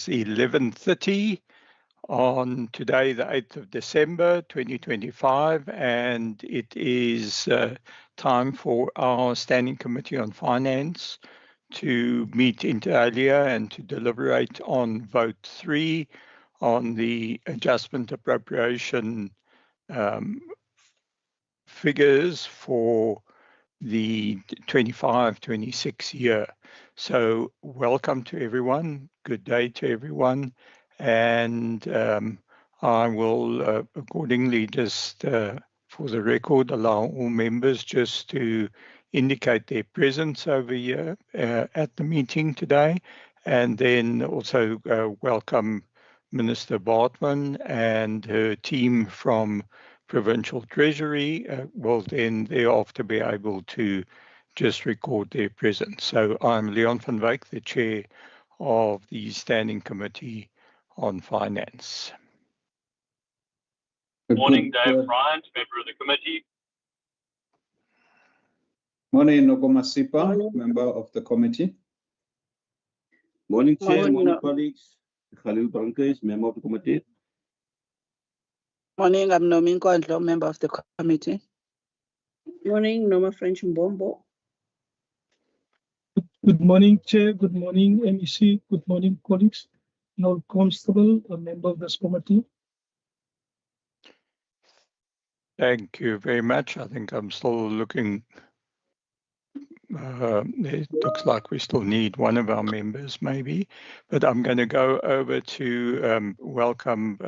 is 11:30 on today, the 8th of December 2025, and it is time for our Standing Committee on Finance to meet inter alia and to deliberate on vote 3 on the adjustment appropriation figures for the 25-26 year. So welcome to everyone, good day to everyone, and I will accordingly just for the record allow all members just to indicate their presence over here at the meeting today, and then also welcome Minister Bartman and her team from Provincial Treasury will then thereafter be able to just record their presence. So I'm Leon van Wyk, the Chair of the Standing Committee on Finance. Good morning, Dave Bryant, member of the committee. Morning, Nogomasipa, member of the committee. Morning, Chair, morning, colleagues. Khalil Bankes, member of the committee. Morning, I'm Nomin Kondlo, member of the committee. Morning, Noma French Mbombo. Good morning, Chair. Good morning, MEC. Good morning, colleagues. Lord Constable, a member of this committee. Thank you very much. I think I'm still looking. It looks like we still need one of our members, maybe, but I'm going to go over to welcome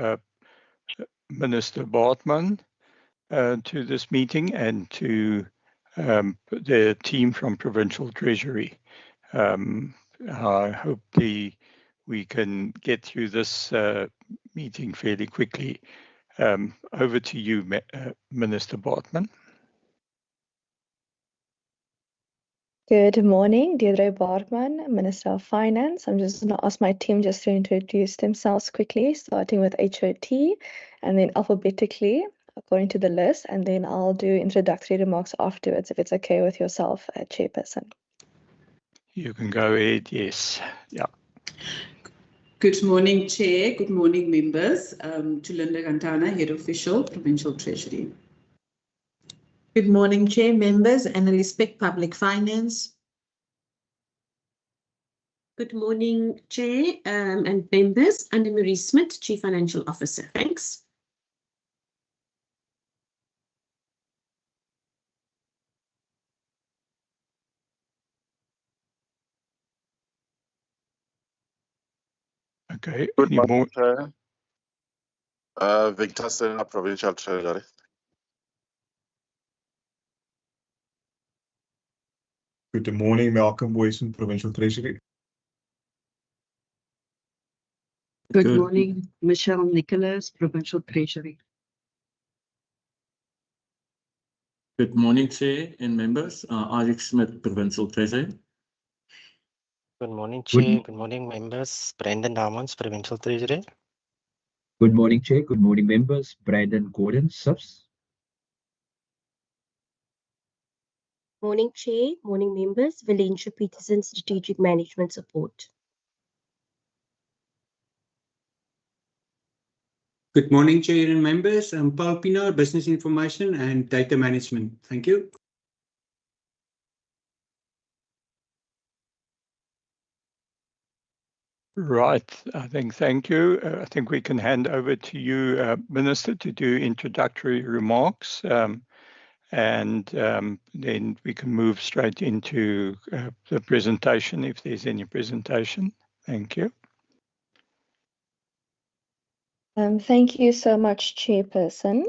Minister Bartman to this meeting and to the team from Provincial Treasury. I hope we can get through this meeting fairly quickly. Over to you, Minister Bartman. Good morning, Deirdre Bartman, Minister of Finance. I'm just going to ask my team just to introduce themselves quickly, starting with HOT and then alphabetically according to the list, and then I'll do introductory remarks afterwards if it's okay with yourself, Chairperson. You can go ahead, yes. Yeah. Good morning, Chair. Good morning, members. Tulinda Gantana, Head Official, Provincial Treasury. Good morning, Chair, members, Analyst Spec Public Finance. Good morning, Chair and members. Anne Marie Smith, Chief Financial Officer. Thanks. Okay. Good morning, Chair. Victor Sena, Provincial Treasury. Good morning, Malcolm Boyson, Provincial Treasury. Good morning, Michelle Nicholas, Provincial Treasury. Good morning, Chair and members. Isaac Smith, Provincial Treasury. Good morning, Chair. Good morning, members. Brandon Damons, Provincial Treasury. Good morning, Chair. Good morning, members. Brandon Gordon, SUPS. Morning, Chair. Morning, members. Valencia Peterson, Strategic Management Support. Good morning, Chair and members. I'm Paul Pinar, Business Information and Data Management. Thank you. Right. Thank you. I think we can hand over to you, Minister, to do introductory remarks. And then we can move straight into the presentation if there's any presentation. Thank you. Thank you so much, Chairperson.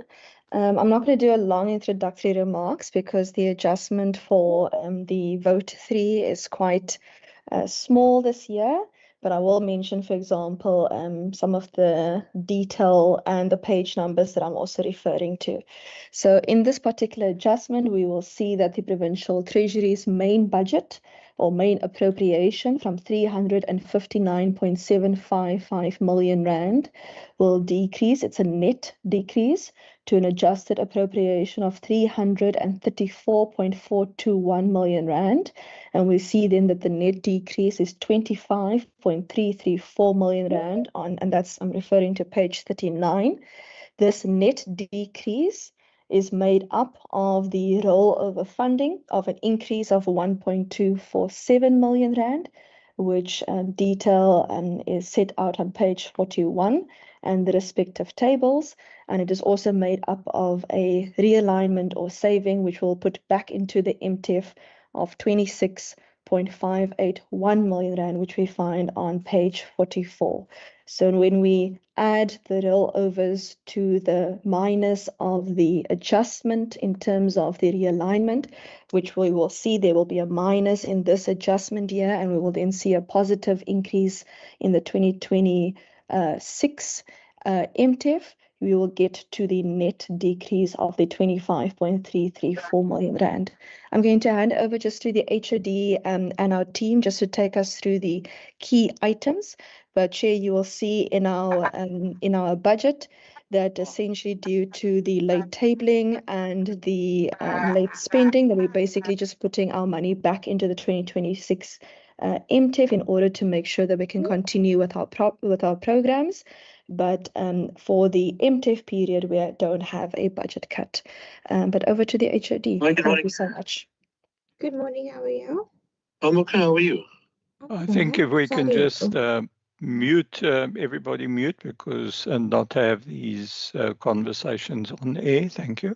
I'm not going to do a long introductory remarks because the adjustment for the vote 3 is quite small this year. But I will mention, for example, some of the detail and the page numbers that I'm also referring to. So in this particular adjustment, we will see that the Provincial Treasury's main budget or main appropriation from 359.755 million rand will decrease. It's a net decrease to an adjusted appropriation of 334.421 million rand. And we see then that the net decrease is 25.334 million rand and that's, I'm referring to page 39. This net decrease is made up of the rollover funding of an increase of 1.247 million rand, which detail is set out on page 41 and the respective tables. And it is also made up of a realignment or saving, which we'll put back into the MTF of 26.581 million rand, which we find on page 44. So when we add the rollovers to the minus of the adjustment in terms of the realignment, which we will see there will be a minus in this adjustment year, and we will then see a positive increase in the 2026 MTF, we will get to the net decrease of the 25.334 million rand. I'm going to hand over just to the HOD and our team just to take us through the key items. But Chair, you will see in our budget that essentially due to the late tabling and the late spending, that we're basically just putting our money back into the 2026 MTF in order to make sure that we can continue with our programs. But for the MTF period, we don't have a budget cut. But over to the HOD. Thank you so much. Good morning, how are you? I'm okay, how are you? I think if we can just mute everybody mute and not have these conversations on air. Thank you.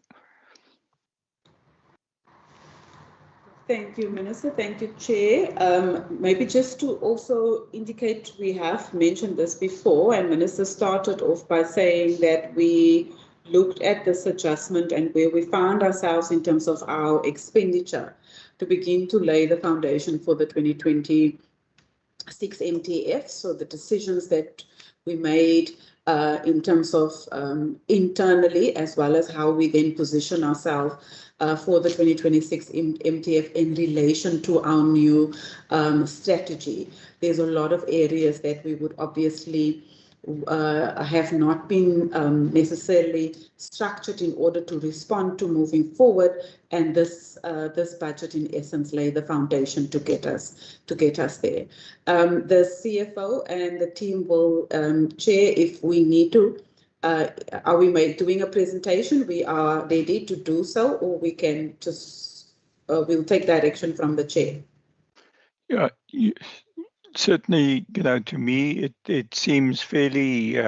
Thank you, Minister. Thank you, Chair. Maybe just to also indicate, we have mentioned this before, and Minister started off by saying that we looked at this adjustment and where we found ourselves in terms of our expenditure to begin to lay the foundation for the 2026 MTF. So the decisions that we made in terms of internally, as well as how we then position ourselves for the 2026 MTF in relation to our new strategy. There's a lot of areas that we would obviously have not been necessarily structured in order to respond to moving forward, and this budget in essence lay the foundation to get us there. The CFO and the team will chair if we need to. Are we doing a presentation? We are ready to do so, or we can just we'll take direction from the chair. Yeah. Certainly, to me, it seems fairly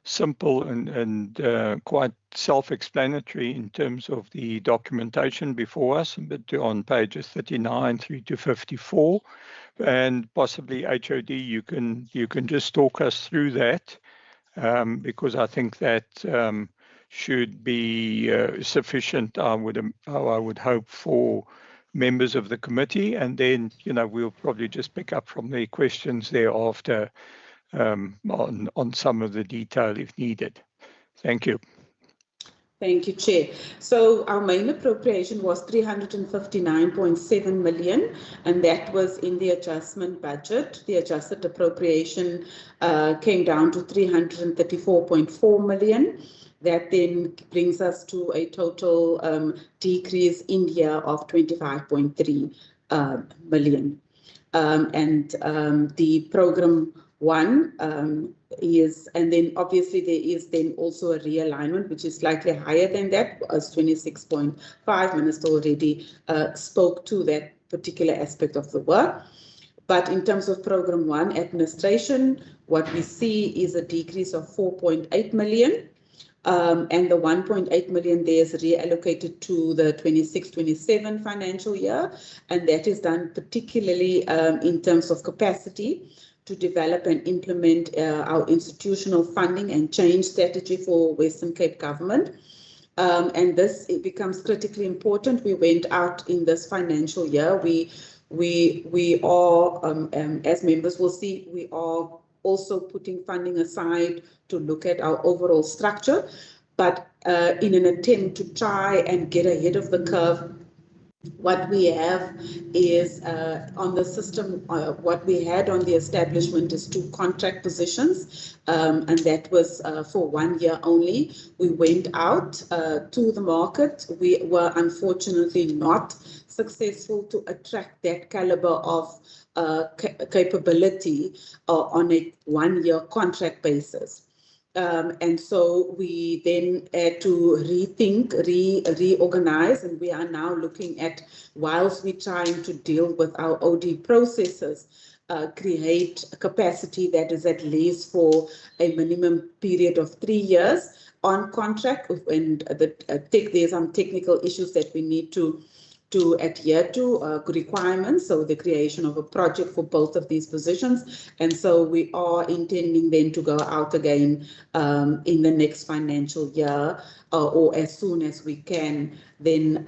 simple and quite self-explanatory in terms of the documentation before us, but on pages 39 through to 54, and possibly HOD, you can just talk us through that, because I think that should be sufficient. I would hope for members of the committee, and then we'll probably just pick up from the questions thereafter on some of the detail if needed. Thank you. Thank you, Chair. So our main appropriation was 359.7 million, and that was in the adjustment budget. The adjusted appropriation came down to 334.4 million. That then brings us to a total decrease in here of 25.3 million. The program one is, and then obviously there is then also a realignment, which is slightly higher than that, as 26.5. Minister already spoke to that particular aspect of the work. But in terms of program one, administration, what we see is a decrease of 4.8 million. And the 1.8 million there is reallocated to the 26-27 financial year. And that is done particularly in terms of capacity to develop and implement our institutional funding and change strategy for Western Cape government. And this, it becomes critically important. We went out in this financial year. We are, as members will see, we are also putting funding aside to look at our overall structure, but in an attempt to try and get ahead of the curve what we have is on the system, what we had on the establishment is 2 contract positions, and that was for 1 year only. We went out to the market. We were unfortunately not successful to attract that caliber of capability on a 1 year contract basis. And so we then had to rethink, reorganize, and we are now looking at, whilst we're trying to deal with our OD processes, create a capacity that is at least for a minimum period of 3 years on contract. And there's some technical issues that we need to adhere to requirements, so the creation of a project for both of these positions. And so we are intending then to go out again in the next financial year, or as soon as we can, then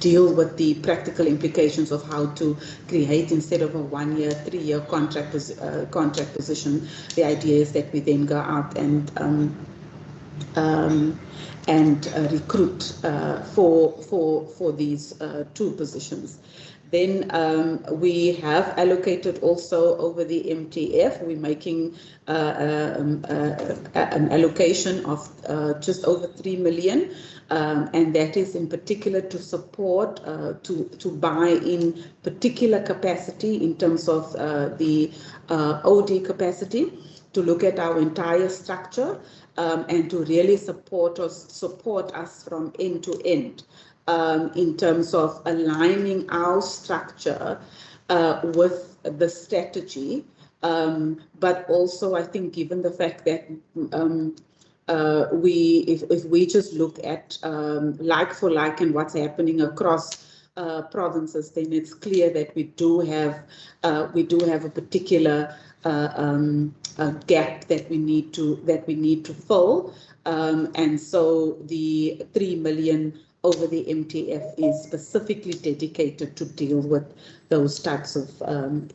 deal with the practical implications of how to create, instead of a 1 year, 3 year contract position. The idea is that we then go out and recruit for these 2 positions. Then we have allocated also over the MTF. We're making an allocation of just over 3 million, and that is in particular to support, to buy in particular capacity in terms of the OD capacity, to look at our entire structure, and to really support us from end to end, in terms of aligning our structure with the strategy. But also, I think, given the fact that if we just look at like for like and what's happening across provinces, then it's clear that we do have a particular gap that we need to fill, and so the 3 million over the MTF is specifically dedicated to deal with those types of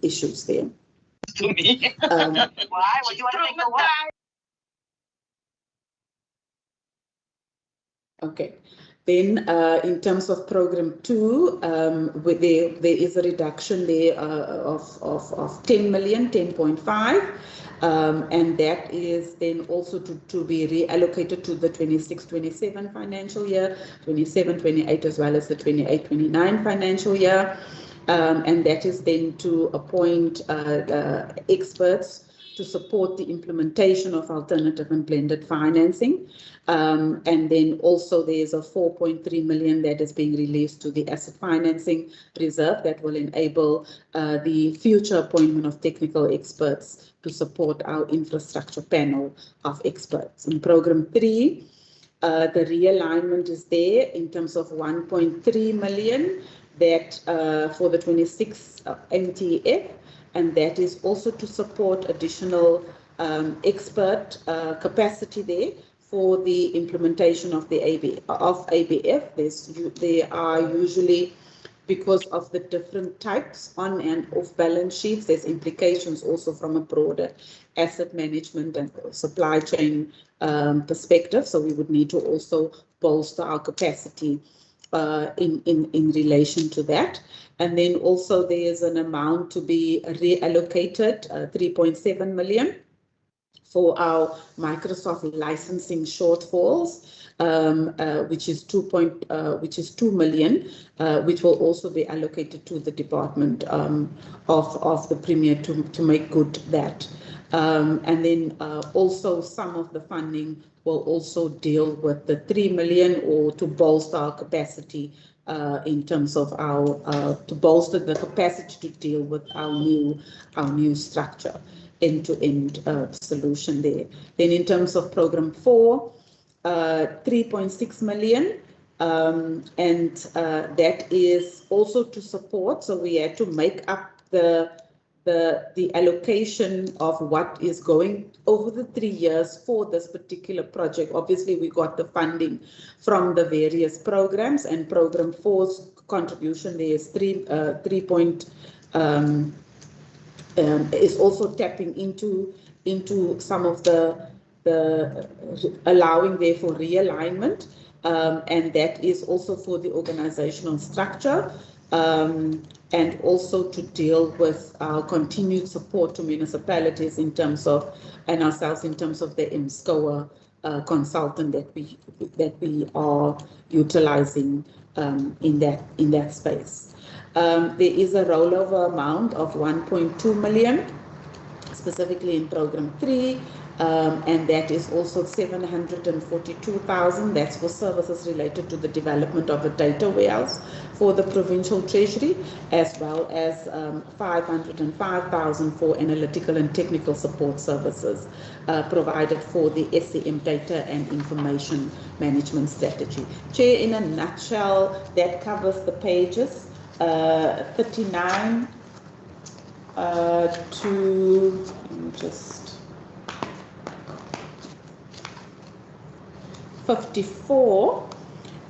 issues there. Why would you want to take the what? Okay. Then in terms of program 2, there is a reduction there of 10 million, 10.5, and that is then also to be reallocated to the 26-27 financial year, 27-28, as well as the 28-29 financial year, and that is then to appoint experts to support the implementation of alternative and blended financing. And then also there's a 4.3 million that is being released to the asset financing reserve that will enable the future appointment of technical experts to support our infrastructure panel of experts. In program 3, the realignment is there in terms of 1.3 million that for the 26 MTF, and that is also to support additional expert capacity there for the implementation of the ABF. There are usually, because of the different types on and off balance sheets, there's implications also from a broader asset management and supply chain perspective. So we would need to also bolster our capacity in relation to that. And then also there's an amount to be reallocated, 3.7 million for our Microsoft licensing shortfalls, which is 2 million, which will also be allocated to the Department of the Premier to make good that. And then also some of the funding will also deal with the 3 million, or to bolster our capacity in terms of our to bolster the capacity to deal with our new structure, end-to-end solution there. Then in terms of program 4, 3.6 million, and that is also to support. So we had to make up the allocation of what is going over the 3 years for this particular project. Obviously, we got the funding from the various programs, and program 4's contribution there is is also tapping into some of the allowing there for realignment, and that is also for the organizational structure, and also to deal with our continued support to municipalities in terms of, and ourselves in terms of the MSCOA consultant that we are utilizing in that space. There is a rollover amount of 1.2 million, specifically in program 3, and that is also 742,000. That's for services related to the development of a data warehouse for the provincial treasury, as well as 505,000 for analytical and technical support services provided for the SCM data and information management strategy. Chair, in a nutshell, that covers the pages 39 to just 54,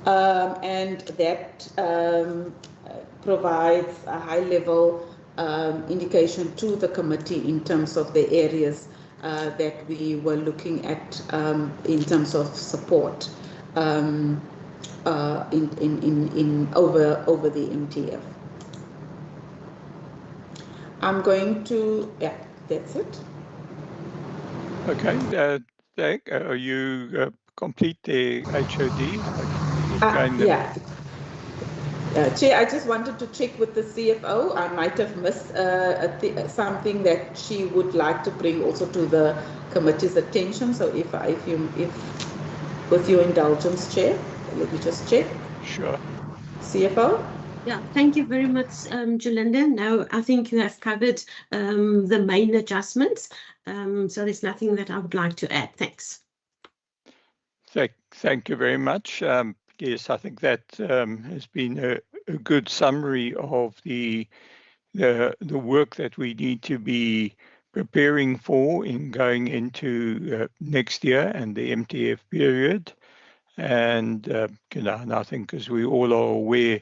and that provides a high-level indication to the committee in terms of the areas that we were looking at in terms of support over the MTF. I'm going to, yeah, that's it. Okay, are you complete the HOD? Yeah. Chair, I just wanted to check with the CFO. I might have missed something that she would like to bring also to the committee's attention. So if with your indulgence, Chair, let me just check. Sure. CFO? Yeah, thank you very much, Jalinda. Now, I think you have covered the main adjustments, so there's nothing that I would like to add. Thanks. Thank you very much. Yes, I think that has been a good summary of the work that we need to be preparing for in going into next year and the MTF period. And and I think, as we all are aware,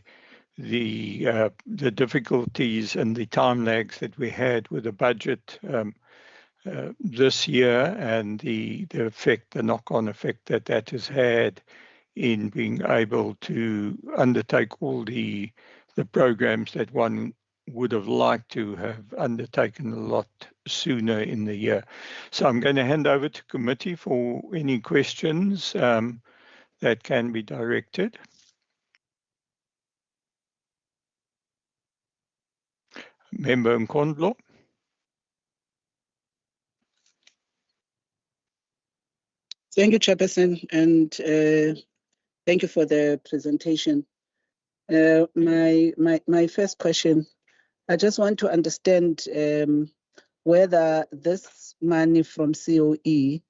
the difficulties and the time lags that we had with the budget this year, and the knock-on effect that has had in being able to undertake all the programs that one would have liked to have undertaken a lot sooner in the year. So I'm going to hand over to committee for any questions that can be directed. Member Nkondlo. Thank you, Chairperson, and thank you for the presentation. My first question, I just want to understand whether this money from COE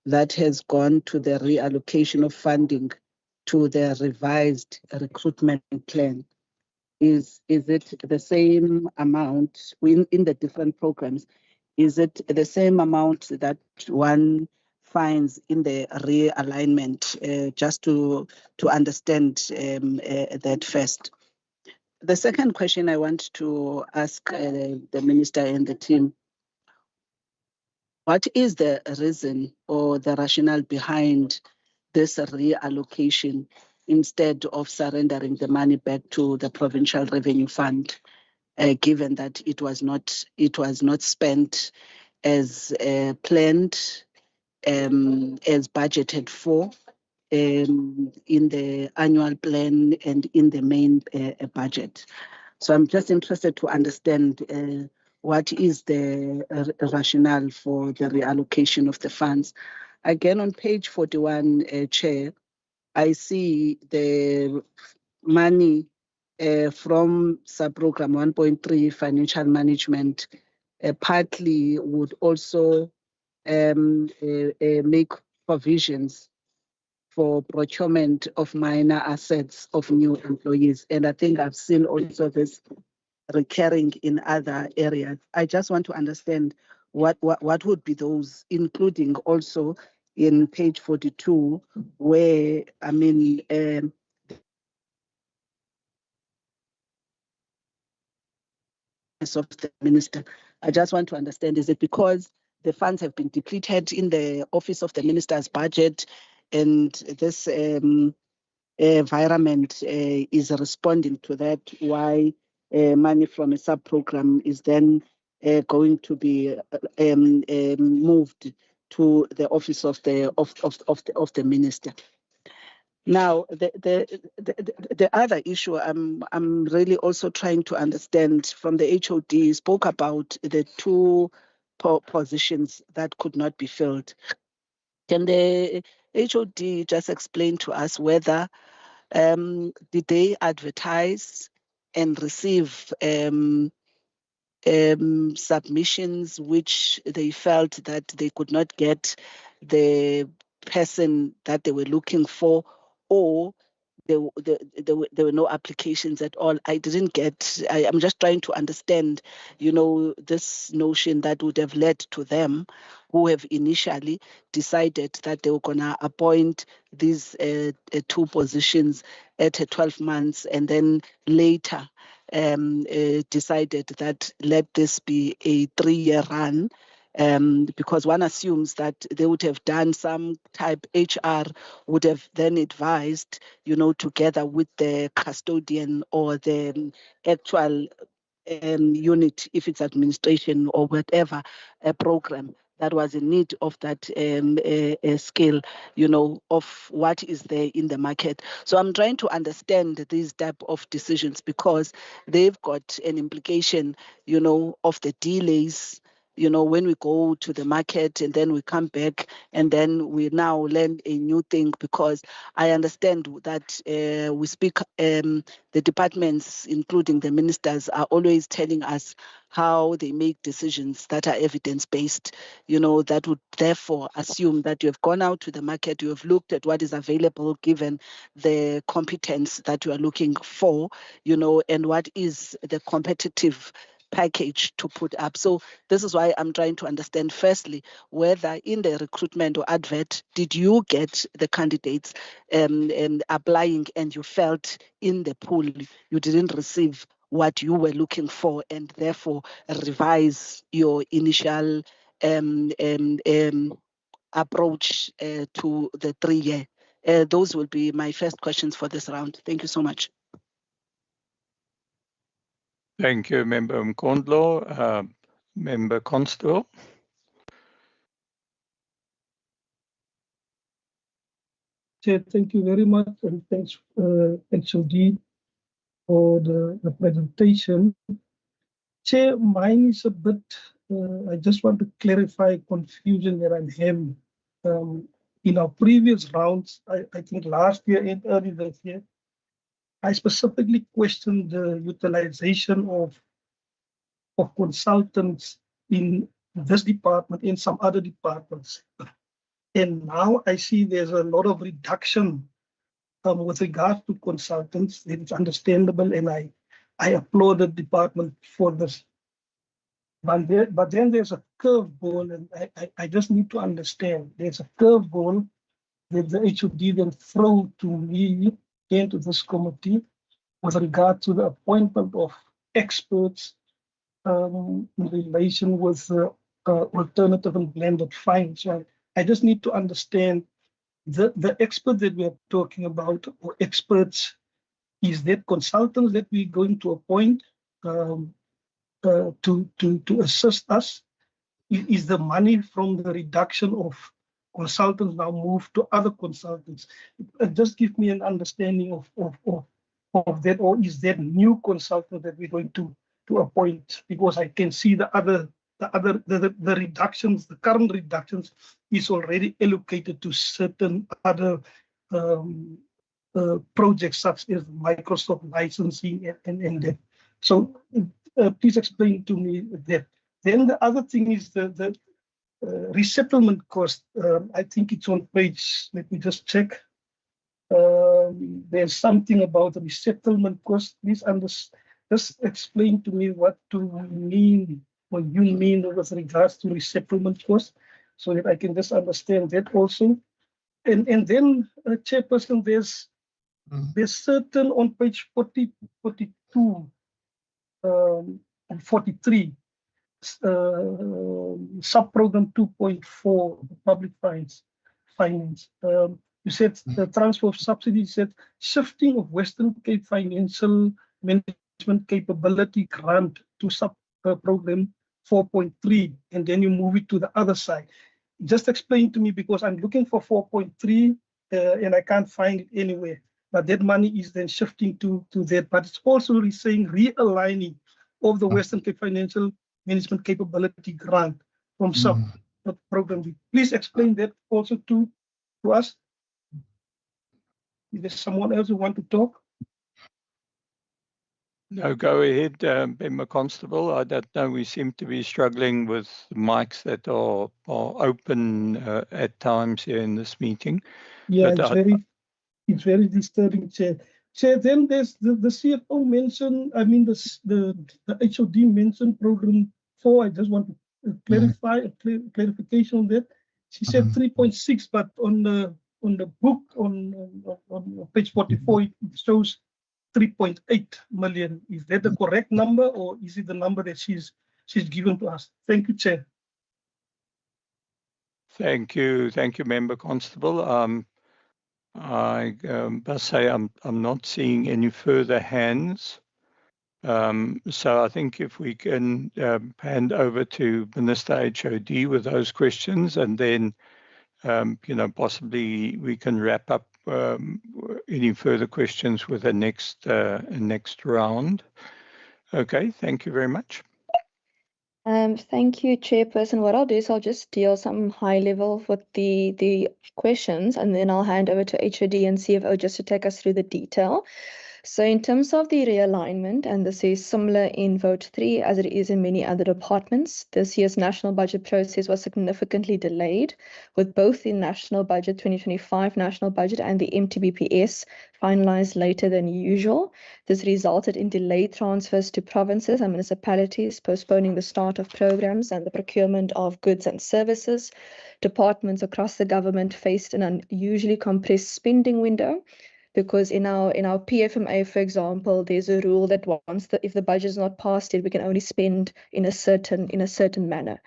that has gone to the reallocation of funding to the revised recruitment plan, is it the same amount in the different programs? Is it the same amount that one finds in the realignment? Just to understand that first. The second question I want to ask the minister and the team, what is the reason or the rationale behind this reallocation instead of surrendering the money back to the Provincial Revenue Fund, given that it was not spent as planned, as budgeted for in the annual plan and in the main budget? So I'm just interested to understand what is the rationale for the reallocation of the funds. Again, on page 41, Chair, I see the money from sub-program 1.3 financial management partly would also make provisions for procurement of minor assets of new employees. And I think I've seen also this recurring in other areas. I just want to understand what would be those, including also in page 42, where, I mean, of the minister. I just want to understand, is it because the funds have been depleted in the office of the minister's budget, and this environment is responding to that, why money from a sub-program is then going to be moved to the office of the minister. Now, the other issue I'm really also trying to understand from the HOD spoke about the two positions that could not be filled. Can the HOD just explain to us whether did they advertise and receive submissions which they felt that they could not get the person that they were looking for, or there were no applications at all? I didn't get, I'm just trying to understand, this notion that would have led to them who have initially decided that they were going to appoint these two positions at 12 months and then later decided that let this be a 3-year run. Because one assumes that they would have done some type, HR would have then advised, together with the custodian or the actual unit, if it's administration or whatever, a program that was in need of that skill, of what is there in the market. So I'm trying to understand these type of decisions because they've got an implication, of the delays, when we go to the market and then we come back and then we now learn a new thing, because I understand that we speak, the departments, including the ministers, are always telling us how they make decisions that are evidence-based, that would therefore assume that you have gone out to the market, you have looked at what is available given the competence that you are looking for, and what is the competitive package to put up. So this is why I'm trying to understand, firstly, whether in the recruitment or advert, did you get the candidates applying and you felt in the pool you didn't receive what you were looking for and therefore revise your initial approach to the 3-year? Those will be my first questions for this round. Thank you so much. Thank you, Member Mkondlo. Member Constable. Chair, thank you very much, and thanks, HOD, for the presentation. Chair, mine is a bit, I just want to clarify confusion that I'm having. In our previous rounds, I think last year and early this year, I specifically questioned the utilization of consultants in this department, in some other departments. And now I see there's a lot of reduction with regard to consultants. It's understandable, and I applaud the department for this. But then there's a curveball, and I just need to understand. There's a curveball that the HOD then throw to me and to this committee with regard to the appointment of experts in relation with alternative and blended fines. So I just need to understand the expert that we are talking about, or experts, is that consultants that we're going to appoint to assist us? Is the money from the reduction of consultants now moved to other consultants? Just give me an understanding of that, or is that new consultant that we're going to appoint? Because I can see the reductions, the current reductions is already allocated to certain other projects such as Microsoft licensing and that. So please explain to me that. Then the other thing is the resettlement cost. I think it's on page, let me just check. There's something about the resettlement cost. Please just explain to me what you mean with regards to resettlement cost, so that I can just understand that also. And then, Chairperson, there's certain on page 40, 42, and 43, sub-program 2.4, public finance. You said the transfer of subsidies, said shifting of Western Cape Financial Management Capability Grant to program 4.3, and then you move it to the other side. Just explain to me, because I'm looking for 4.3 and I can't find it anywhere. But that money is then shifting to that. But it's also saying realigning of the Western Cape Financial Management Capability Grant from program. Please explain that also to us. Is there someone else who want to talk? No, go ahead, Member Constable. I don't know. We seem to be struggling with mics that are open at times here in this meeting. Yeah, But it's very disturbing, Chair. Chair, then there's the CFO mentioned, I mean, the HOD mentioned program 4. I just want to clarify, clarification on that. She said 3.6, but on the book on page 44, it shows 3.8 million. Is that the correct number, or is it the number that she's given to us? Thank you, Chair. Thank you, Member Constable. I must say I'm not seeing any further hands. So I think if we can hand over to Minister HOD with those questions, and then possibly we can wrap up any further questions with the next round. Okay, thank you very much. Thank you, Chairperson. What I'll do is I'll just deal some high level with the questions, and then I'll hand over to HOD and CFO just to take us through the detail. So in terms of the realignment, and this is similar in Vote 3 as it is in many other departments, this year's national budget process was significantly delayed, with both the National Budget 2025 National Budget and the MTBPS finalized later than usual. This resulted in delayed transfers to provinces and municipalities, postponing the start of programs and the procurement of goods and services. Departments across the government faced an unusually compressed spending window, because in our PFMA, for example, there's a rule that if the budget is not passed yet, we can only spend in a certain manner.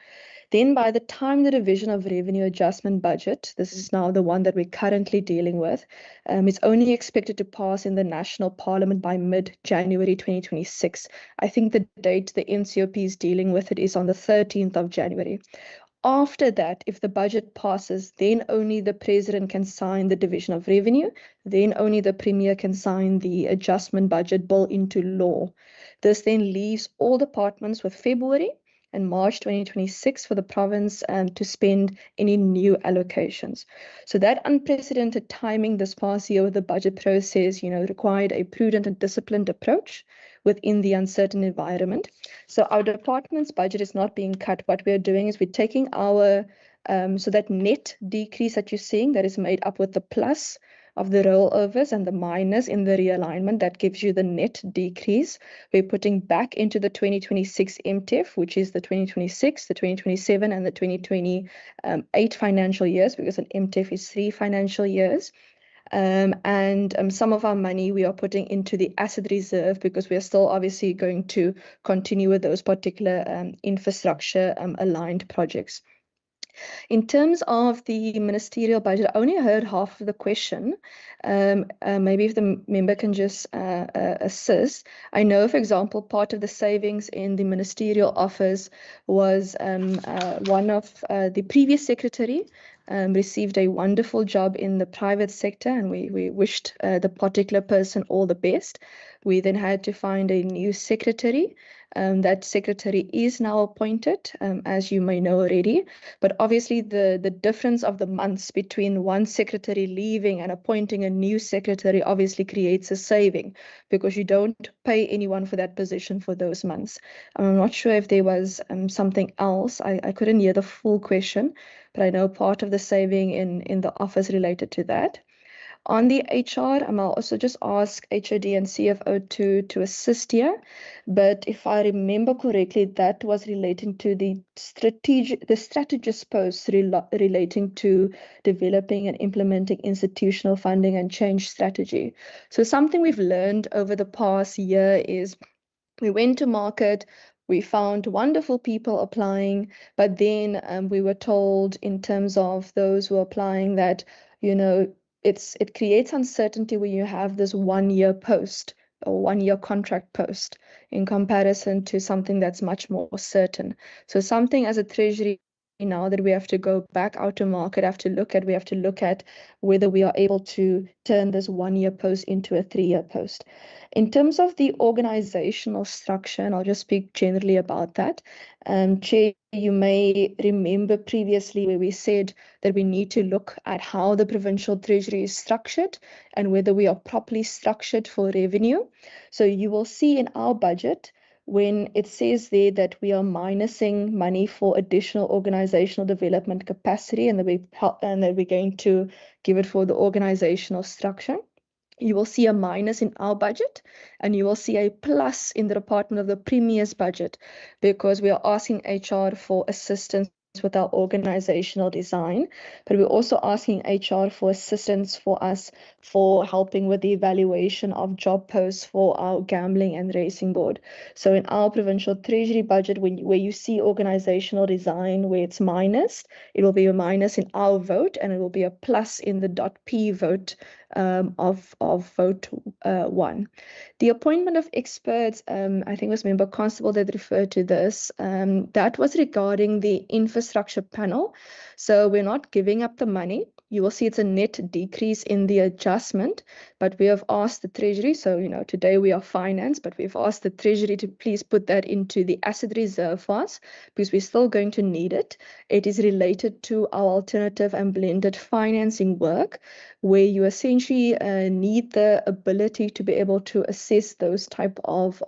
Then by the time the Division of Revenue Adjustment Budget, this is now the one that we're currently dealing with, it's only expected to pass in the National Parliament by mid-January 2026. I think the date the NCOP is dealing with it is on the 13th of January. After that, if the budget passes, then only the President can sign the Division of Revenue, then only the Premier can sign the adjustment budget bill into law. This then leaves all departments with February and March 2026 for the province to spend any new allocations. So that unprecedented timing this past year with the budget process, required a prudent and disciplined approach within the uncertain environment. So our department's budget is not being cut. What we're doing is we're taking our, so that net decrease that you're seeing, that is made up with the plus of the rollovers and the minus in the realignment, that gives you the net decrease. We're putting back into the 2026 MTEF, which is the 2026, the 2027, and the 2028 financial years, because an MTEF is 3 financial years. And some of our money we are putting into the asset reserve, because we are still obviously going to continue with those particular infrastructure aligned projects. In terms of the ministerial budget, I only heard half of the question. Maybe if the member can just assist. I know, for example, part of the savings in the ministerial office was one of the previous secretary received a wonderful job in the private sector, and we wished the particular person all the best. We then had to find a new secretary. That secretary is now appointed, as you may know already. But obviously the difference of the months between one secretary leaving and appointing a new secretary obviously creates a saving, because you don't pay anyone for that position for those months. I'm not sure if there was something else. I couldn't hear the full question, but I know part of the saving in the office related to that. On the HR, I'll also just ask HOD and CFO to assist here. But if I remember correctly, that was relating to the strategist posts relating to developing and implementing institutional funding and change strategy. So something we've learned over the past year is we went to market, we found wonderful people applying, but then we were told in terms of those who are applying that, it creates uncertainty when you have this 1 year post or 1 year contract post in comparison to something that's much more certain. So something as a treasury now that we have to go back out to market, we have to look at whether we are able to turn this 1 year post into a 3 year post. In terms of the organizational structure, and I'll just speak generally about that. Chair, you may remember previously where we said that we need to look at how the provincial treasury is structured and whether we are properly structured for revenue. So you will see in our budget when it says there that we are minusing money for additional organizational development capacity and that we're going to give it for the organizational structure. You will see a minus in our budget and you will see a plus in the Department of the Premier's budget because we are asking HR for assistance with our organizational design, but we're also asking HR for assistance for us for helping with the evaluation of job posts for our gambling and racing board. So in our provincial treasury budget, where you see organizational design where it's minus, it will be a minus in our vote and it will be a plus in the .p vote of vote 1. The appointment of experts, I think it was Member Constable that referred to this, that was regarding the infrastructure panel. So we're not giving up the money. You will see it's a net decrease in the adjustment, but we have asked the Treasury, so today we are finance, but we've asked the Treasury to please put that into the asset reserve for us because we're still going to need it. It is related to our alternative and blended financing work, where you essentially need the ability to be able to assess those type of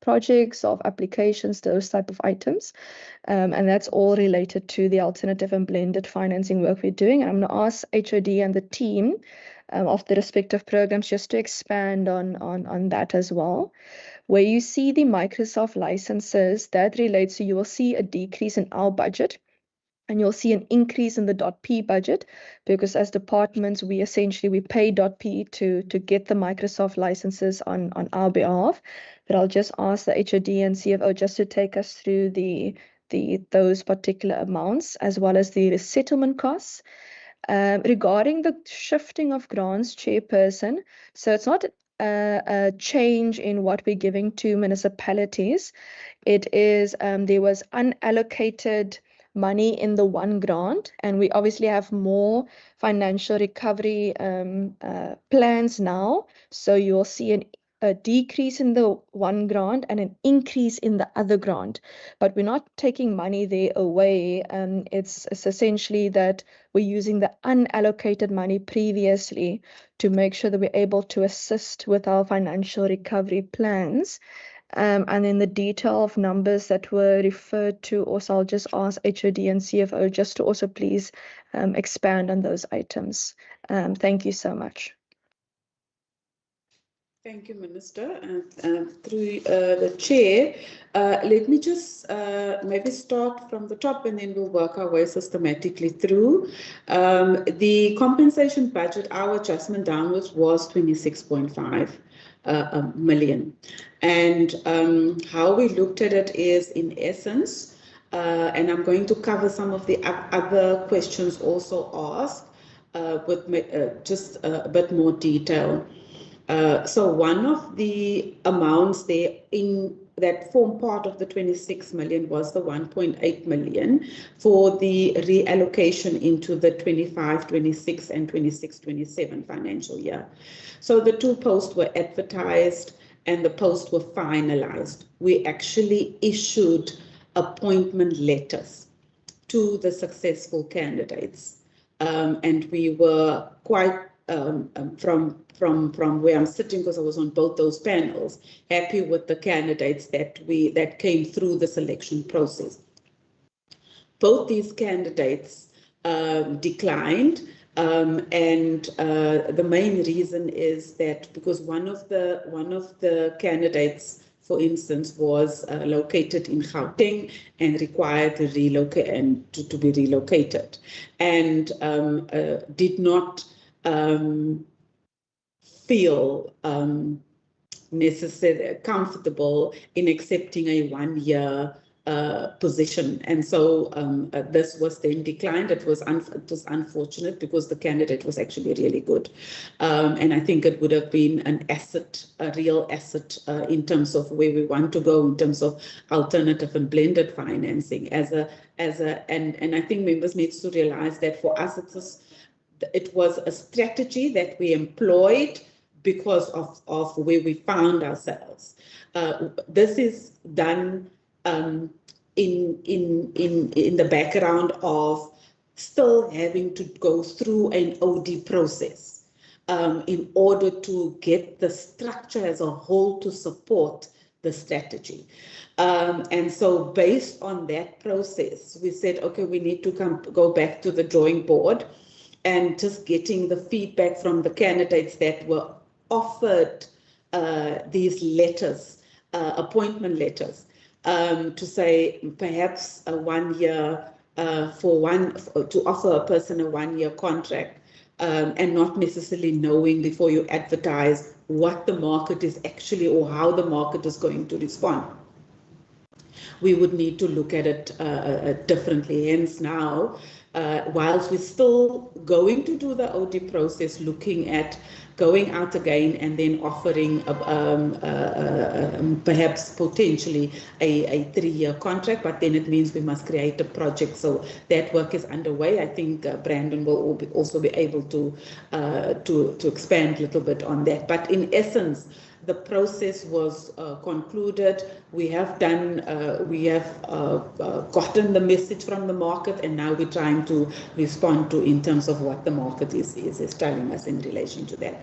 projects, of applications, those type of items. And that's all related to the alternative and blended financing work we're doing. And I'm going to ask HOD and the team of the respective programs just to expand on that as well. Where you see the Microsoft licenses, that relates to, you will see a decrease in our budget. And you'll see an increase in the .p budget because as departments, we pay .p to get the Microsoft licenses on our behalf. But I'll just ask the HOD and CFO just to take us through those particular amounts as well as the resettlement costs. Regarding the shifting of grants, Chairperson, so it's not a change in what we're giving to municipalities. It is there was unallocated money in the one grant, and we obviously have more financial recovery plans now. So you'll see a decrease in the one grant and an increase in the other grant. But we're not taking money there away. It's essentially that we're using the unallocated money previously to make sure that we're able to assist with our financial recovery plans. And then the detail of numbers that were referred to, also I'll just ask HOD and CFO just to also please expand on those items. Thank you so much. Thank you, Minister. Through the chair, let me just maybe start from the top and then we'll work our way systematically through. The compensation budget, our adjustment downwards was 26.5 million. And how we looked at it is, in essence, and I'm going to cover some of the other questions also asked with just a bit more detail. So one of the amounts there that form part of the 26 million was the 1.8 million for the reallocation into the 25-26 and 26-27 financial year. So the two posts were advertised and the posts were finalized. We actually issued appointment letters to the successful candidates. And we were quite from where I'm sitting, because I was on both those panels, happy with the candidates that came through the selection process. Both these candidates declined, and the main reason is that because one of the candidates, for instance, was located in Gauteng and required to relocate and to be relocated, and did not feel necessarily comfortable in accepting a 1 year position. And so this was then declined. It was unfortunate because the candidate was actually really good. And I think it would have been an asset, a real asset in terms of where we want to go in terms of alternative and blended financing and I think members needs to realize that for us it was a strategy that we employed because of where we found ourselves. This is done in the background of still having to go through an OD process in order to get the structure as a whole to support the strategy. And so based on that process, we said, okay, we need to go back to the drawing board and just getting the feedback from the candidates that were offered these letters, appointment letters, to say perhaps a 1 year to offer a person a 1 year contract, and not necessarily knowing before you advertise what the market is actually or how the market is going to respond. We would need to look at it differently. Hence now, whilst we're still going to do the OD process, looking at going out again and then offering perhaps potentially a 3-year contract, but then it means we must create a project. So that work is underway. I think Brandon will also be able to expand a little bit on that. But in essence, the process was concluded. We have done, we have gotten the message from the market, and now we're trying to respond to in terms of what the market is telling us in relation to that.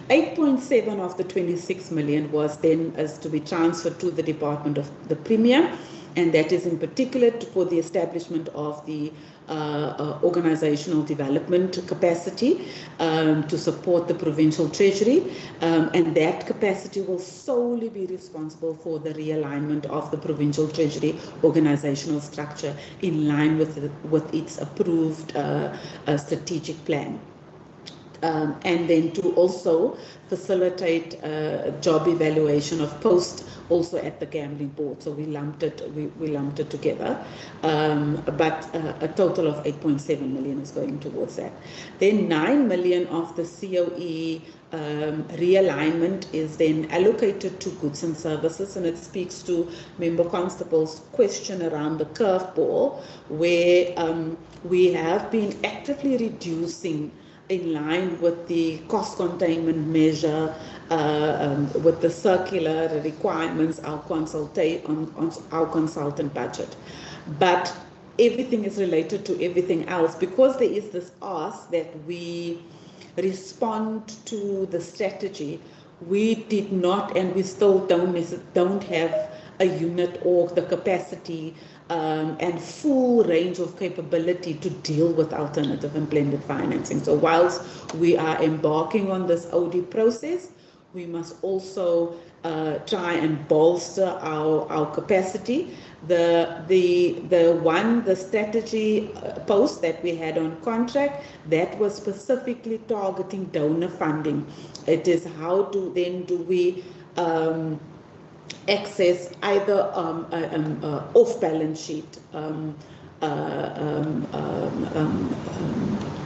8.7 of the 26 million was then as to be transferred to the Department of the Premier, and that is in particular for the establishment of the organizational development capacity to support the provincial treasury, and that capacity will solely be responsible for the realignment of the provincial treasury organizational structure in line with its approved strategic plan. And then to also facilitate job evaluation of posts also at the gambling board. So we lumped it together, but a total of 8.7 million is going towards that. Then 9 million of the COE realignment is then allocated to goods and services, and it speaks to Member Constable's question around the curveball, where we have been actively reducing in line with the cost containment measure, with the circular requirements, our consultant budget. But everything is related to everything else, because there is this ask that we respond to the strategy. We did not, and we still don't have a unit or the capacity and full range of capability to deal with alternative and blended financing. So whilst we are embarking on this OD process, we must also try and bolster our capacity. The strategy post that we had on contract, that was specifically targeting donor funding. It is how do we access either off-balance sheet,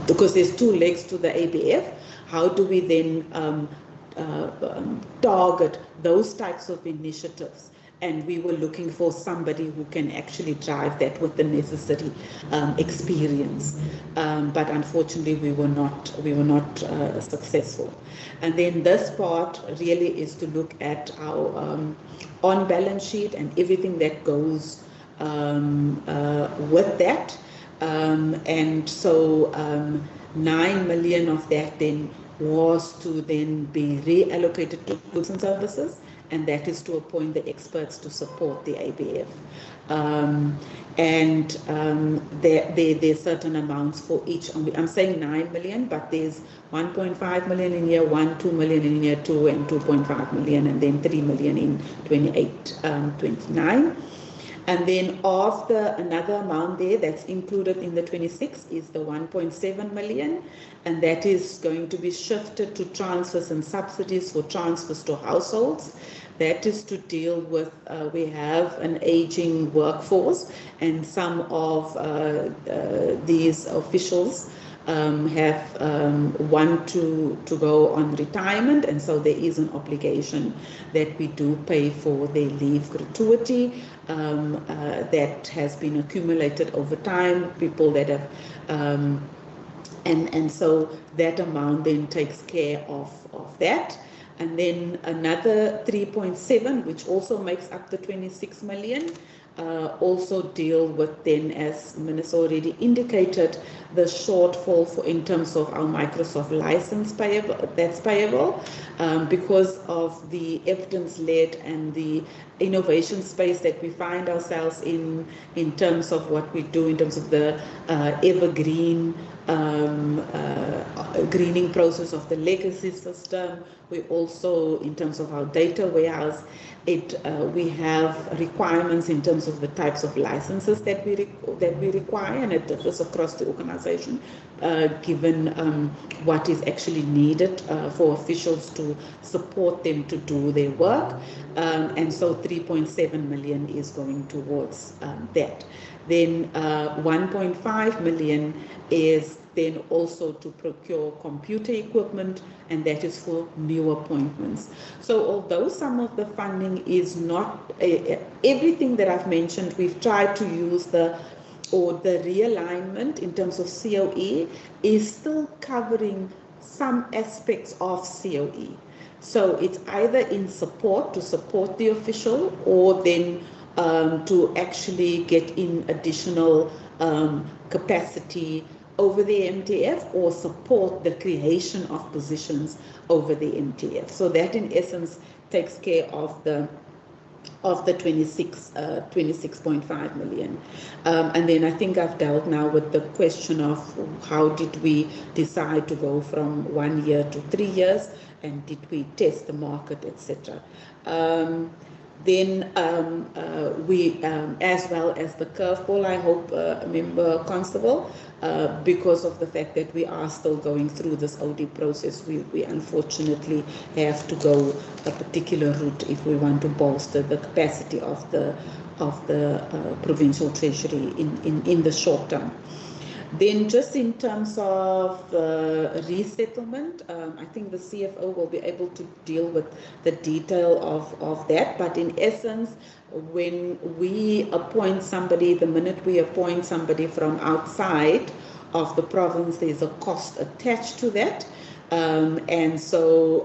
because there's 2 legs to the ABF. How do we then target those types of initiatives? And we were looking for somebody who can actually drive that with the necessary experience. But unfortunately, we were not successful. And then this part really is to look at our on-balance sheet and everything that goes with that. And so 9 million of that then was to then be reallocated to goods and services, and that is to appoint the experts to support the ABF. There's certain amounts for each. I'm saying 9 million, but there's 1.5 million in year 1, 2 million in year 2, and 2.5 million, and then 3 million in 28, 29. And then another amount there that's included in the 26 is the 1.7 million, and that is going to be shifted to transfers and subsidies for transfers to households. That is to deal with, we have an aging workforce, and some of these officials want to go on retirement, and so there is an obligation that we do pay for their leave gratuity that has been accumulated over time, people that have and so that amount then takes care of that. And then another 3.7, which also makes up the 26 million, also deal with then, as Minister already indicated, the shortfall in terms of our Microsoft license payable, that's payable, because of the evidence-led and the innovation space that we find ourselves in terms of what we do, in terms of the evergreen greening process of the legacy system. We also, in terms of our data warehouse, we have requirements in terms of the types of licenses that we require, and it differs across the organization, given what is actually needed for officials to support them to do their work. And so 3.7 million is going towards that. Then 1.5 million is then also to procure computer equipment, and that is for new appointments. So although some of the funding is not everything that I've mentioned, we've tried to use the realignment in terms of COE is still covering some aspects of COE. So it's either in support, to support the official, or then to actually get in additional capacity over the MTF, or support the creation of positions over the MTF. So that in essence takes care of the 26.5 million. And then I think I've dealt now with the question of how did we decide to go from 1 year to 3 years, and did we test the market, etc. Then we, as well as the curveball, I hope, Member Constable, because of the fact that we are still going through this OD process, we unfortunately have to go a particular route if we want to bolster the capacity of the provincial treasury in the short term. Then just in terms of resettlement, I think the CFO will be able to deal with the detail of that. But in essence, when we appoint somebody, the minute we appoint somebody from outside of the province, there's a cost attached to that. And so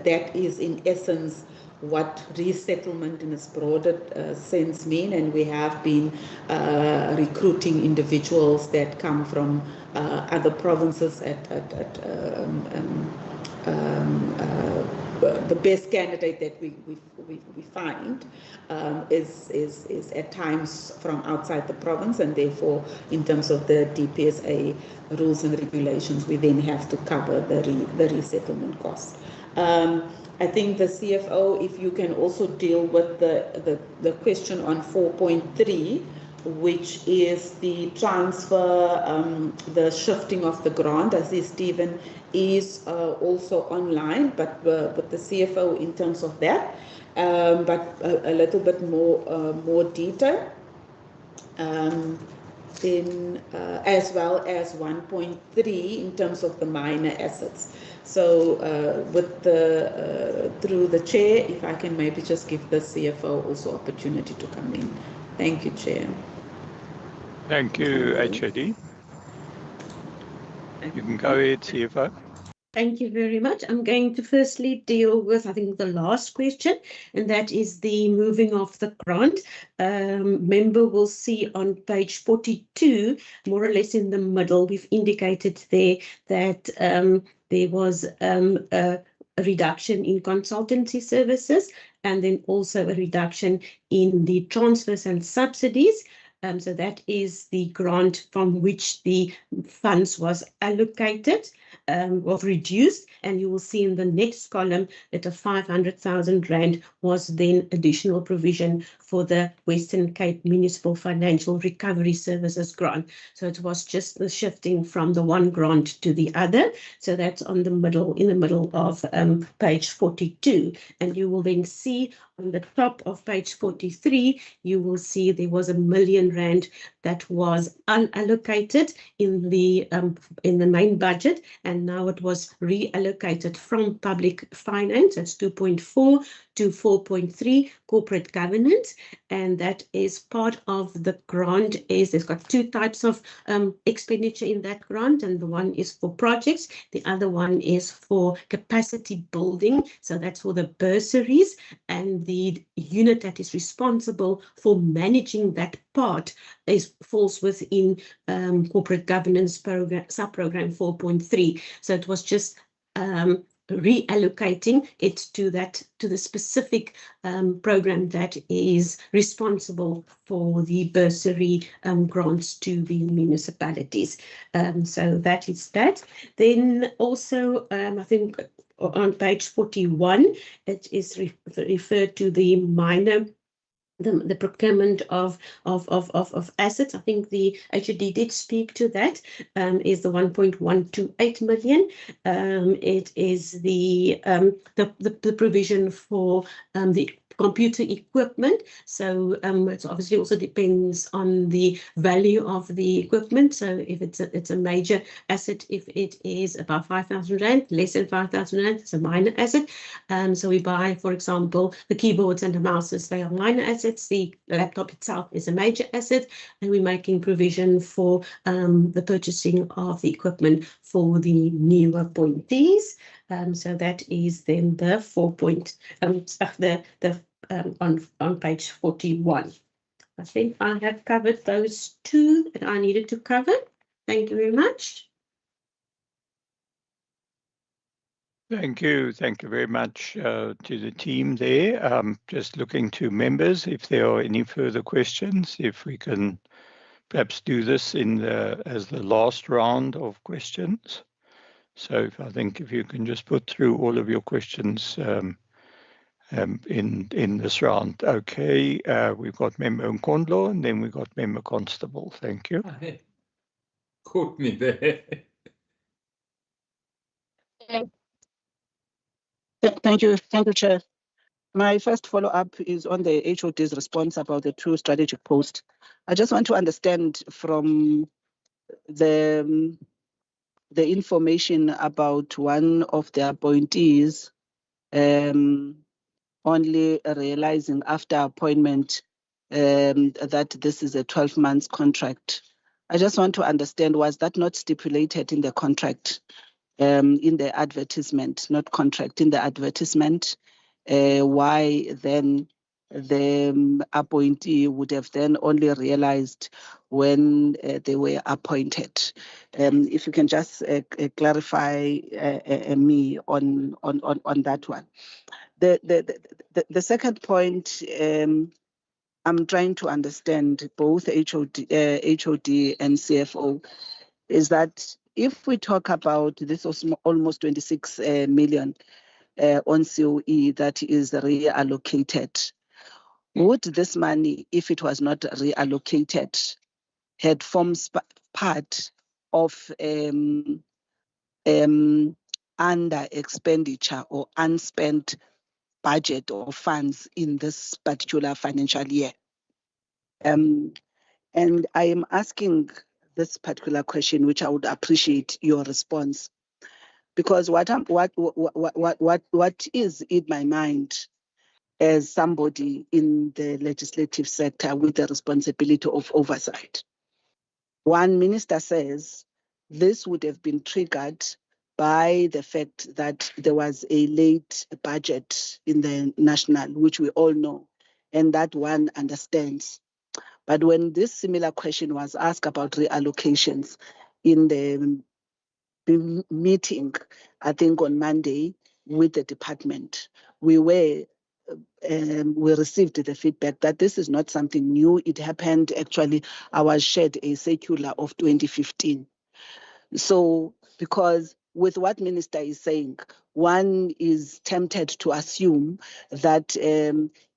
that is in essence what resettlement in its broader sense mean, and we have been recruiting individuals that come from other provinces the best candidate that we find is at times from outside the province, and therefore in terms of the DPSA rules and regulations, we then have to cover the resettlement costs. I think the CFO, if you can also deal with the question on 4.3, which is the transfer, the shifting of the grant. I see Stephen is also online, but with the CFO in terms of that, but a little bit more detail. As well as 1.3 in terms of the minor assets. So with through the chair, if I can maybe just give the CFO also opportunity to come in. Thank you, Chair. Thank you, HOD. You can go ahead, CFO. Thank you very much. I'm going to firstly deal with, I think, the last question, and that is the moving of the grant. Member will see on page 42, more or less in the middle, we've indicated there that there was a reduction in consultancy services, and then also a reduction in the transfers and subsidies. So that is the grant from which the funds was allocated. was reduced, and you will see in the next column that a 500,000 rand was then additional provision for the Western Cape Municipal Financial Recovery Services grant. So it was just the shifting from the one grant to the other. So that's in the middle of page 42. And you will then see on the top of page 43, you will see there was R1 million that was unallocated in the main budget, and now it was reallocated from public finance. That's 2.4 to 4.3 corporate governance, and that is part of the grant. There's got two types of expenditure in that grant, and the one is for projects, the other one is for capacity building. So that's for the bursaries, and the unit that is responsible for managing that part falls within corporate governance program sub-program 4.3. So it was just reallocating it to the specific program that is responsible for the bursary grants to the municipalities. So that is that. Then also, I think on page 41, it is referred to the minor the procurement of assets. I think the HOD did speak to that, is the 1.128 million. It is the provision for the computer equipment. So it obviously also depends on the value of the equipment. So if it's a major asset, if it is about 5,000 rand, less than 5,000 rand, it's a minor asset. So we buy, for example, the keyboards and the mouses, they are minor assets. The laptop itself is a major asset, and we're making provision for the purchasing of the equipment for the new appointees. So that is then the 4 point, on page 41. I think I have covered those two that I needed to cover. Thank you very much. Thank you. Thank you very much to the team there. Just looking to members, if there are any further questions, if we can perhaps do this as the last round of questions. So I think if you can just put through all of your questions in this round. Okay, we've got Member Nkondlo, and then we've got Member Constable. Thank you. Caught me there. Thank you, Chair. My first follow-up is on the HOD's response about the two strategic posts. I just want to understand from the information about one of the appointees only realizing after appointment that this is a 12-month contract. I just want to understand, was that not stipulated in the contract, in the advertisement, not contract, in the advertisement? Why then the appointee would have then only realized when they were appointed? If you can just clarify me on that one. The second point, I'm trying to understand both HOD and CFO, is that if we talk about this almost 26 million on COE that is reallocated, would this money, if it was not reallocated, had forms part of under expenditure or unspent budget or funds in this particular financial year? And I am asking this particular question, which I would appreciate your response, because what is in my mind as somebody in the legislative sector with the responsibility of oversight. One minister says this would have been triggered by the fact that there was a late budget in the national, which we all know, and that one understands. But when this similar question was asked about reallocations in the meeting, I think on Monday with the department, we received the feedback that this is not something new. It happened, actually, I was shared a circular of 2015. So, because with what Minister is saying, one is tempted to assume that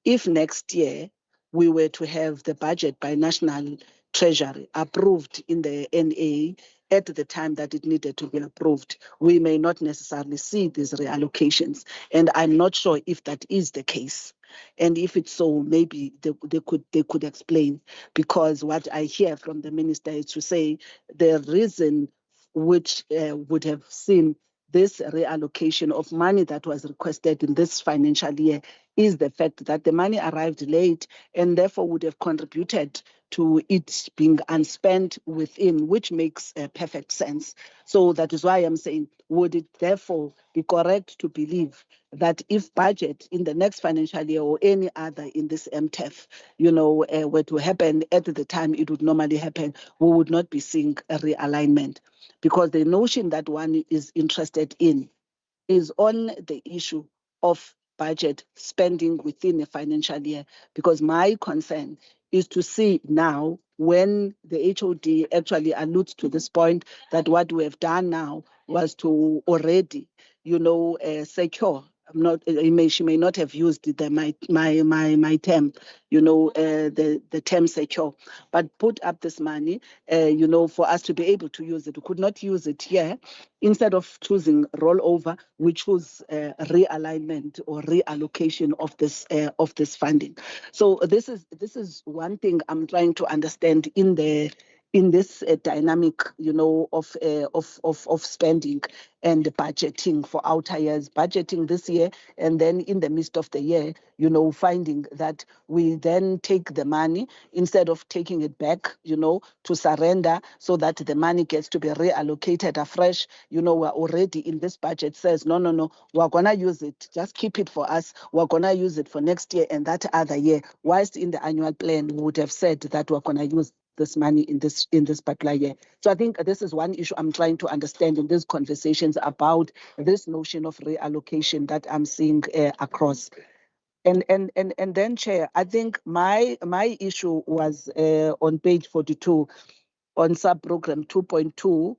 if next year we were to have the budget by National Treasury approved in the NA at the time that it needed to be approved, we may not necessarily see these reallocations. And I'm not sure if that is the case. And if it's so, maybe they could explain, because what I hear from the minister is to say the reason which would have seen this reallocation of money that was requested in this financial year is the fact that the money arrived late and therefore would have contributed to it being unspent within, which makes perfect sense. So that is why I'm saying, would it therefore be correct to believe that if budget in the next financial year or any other in this MTEF, were to happen at the time it would normally happen, we would not be seeing a realignment? Because the notion that one is interested in is on the issue of budget spending within a financial year. Because my concern is to see now, when the HOD actually alludes to this point, that what we have done now was to already, secure. She may not have used my term, the term secure, but put up this money, for us to be able to use it. We could not use it here. Instead of choosing rollover, we choose realignment or reallocation of this funding. So this is one thing I'm trying to understand in this dynamic, of spending and budgeting for outer years, budgeting this year, and then in the midst of the year, finding that we then take the money instead of taking it back, to surrender, so that the money gets to be reallocated afresh. We're already in this budget says, no, we're gonna use it. Just keep it for us. We're gonna use it for next year and that other year. Whilst in the annual plan, we would have said that we're gonna use this money in this particular year. So I think this is one issue I'm trying to understand in these conversations about this notion of reallocation that I'm seeing across. And then, Chair, I think my issue was on page 42 on sub-program 2.2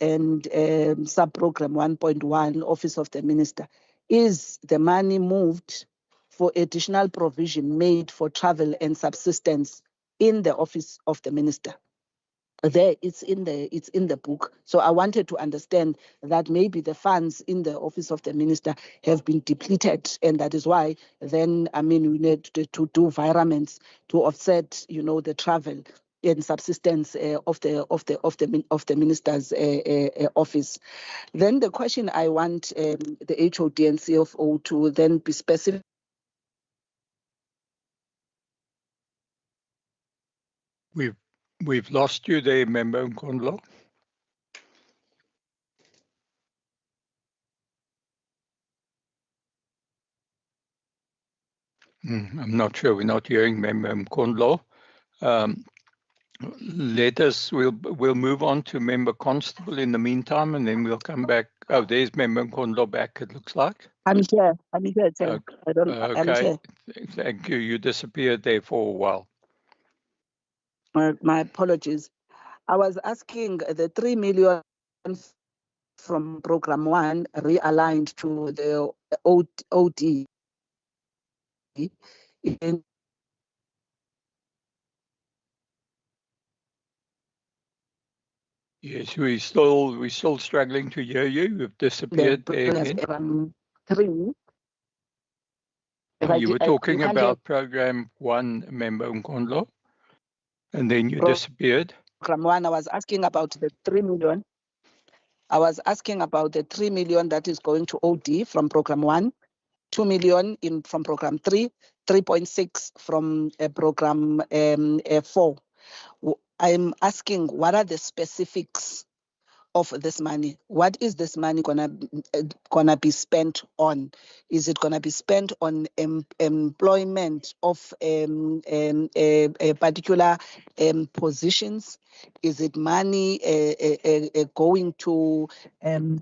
and sub-program 1.1, Office of the Minister. Is the money moved for additional provision made for travel and subsistence in the Office of the Minister? There, it's in the book. So I wanted to understand that maybe the funds in the Office of the Minister have been depleted, and that is why then we need to do environments to offset, the travel and subsistence of the minister's office. Then the question I want the HOD and CFO to then be specific. We've lost you there, Member Nkondlo. I'm not sure. We're not hearing Member Nkondlo. We'll move on to Member Constable in the meantime, and then we'll come back. Oh, there's Member Nkondlo back, it looks like. I'm here, Chair. Okay, thank you. You disappeared there for a while. My apologies. I was asking the 3 million from Program 1 realigned to the OD. Yes, we're still struggling to hear you. You've disappeared there again. 3. You were talking about Program 1, Member Nkondlo, and then you disappeared. Program 1, I was asking about the 3 million. I was asking about the 3 million that is going to OD from Program 1, 2 million from Program 3, 3.6 from Program 4. I'm asking, what are the specifics of this money? What is this money gonna be spent on? Is it gonna be spent on employment of a particular positions? Is it money going to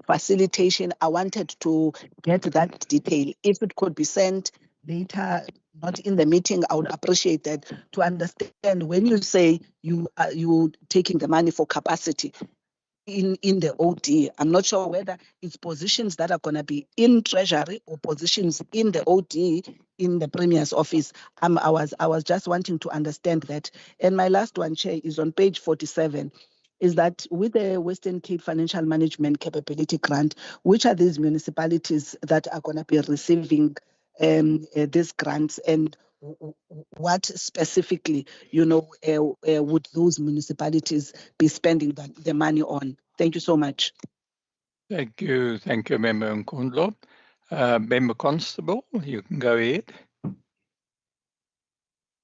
facilitation? I wanted to get that detail. If it could be sent later, not in the meeting, I would appreciate that, to understand when you say you taking the money for capacity. in the OD. I'm not sure whether it's positions that are going to be in Treasury or positions in the OD in the Premier's office. I was just wanting to understand that. And my last one, Chair, is on page 47. Is that with the Western Cape Financial Management Capability Grant, which are these municipalities that are going to be receiving these grants, and what specifically, would those municipalities be spending the money on? Thank you so much. Thank you, Member Nkondlo. Member Constable, you can go ahead.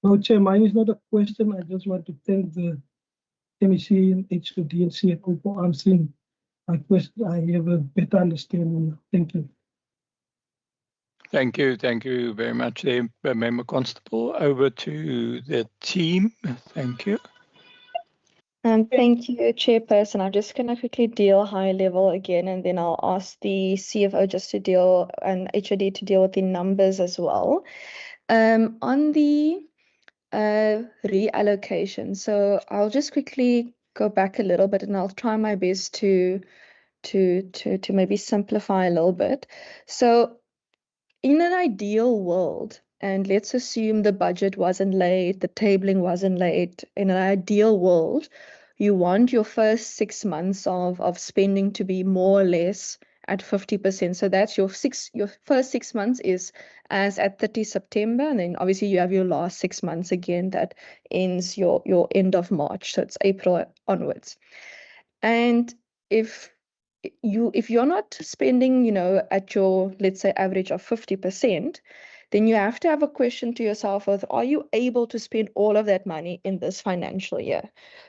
No, Chair, mine is not a question. I just want to thank the MEC and HOD and CFO for answering my question. I have a better understanding now. Thank you. Thank you very much, Member Constable. Over to the team. Thank you. Thank you, Chairperson. I'm just going to quickly deal high level again, and then I'll ask the CFO just to deal and HOD to deal with the numbers as well. On the reallocation, so I'll just quickly go back a little bit, and I'll try my best to maybe simplify a little bit. So, in an ideal world, and let's assume the budget wasn't late, the tabling wasn't late. In an ideal world, you want your first 6 months of spending to be more or less at 50%. So that's your first 6 months is as at 30 September, and then obviously you have your last 6 months again that ends your end of March. So it's April onwards. And if you're not spending, at your, let's say, average of 50%, then you have to have a question to yourself of, are you able to spend all of that money in this financial year?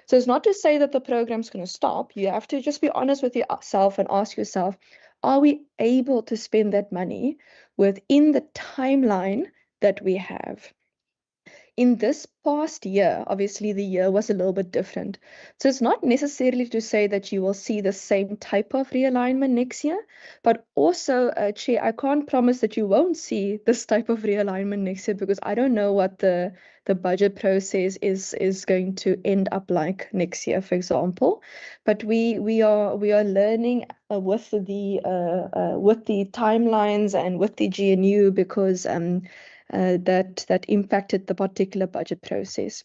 So it's not to say that the program's going to stop. You have to just be honest with yourself and ask yourself, are we able to spend that money within the timeline that we have? In this past year, obviously the year was a little bit different. So it's not necessarily to say that you will see the same type of realignment next year, but also, Chair, I can't promise that you won't see this type of realignment next year because I don't know what the budget process is going to end up like next year, for example. But we are learning with the timelines and with the GNU because that impacted the particular budget process.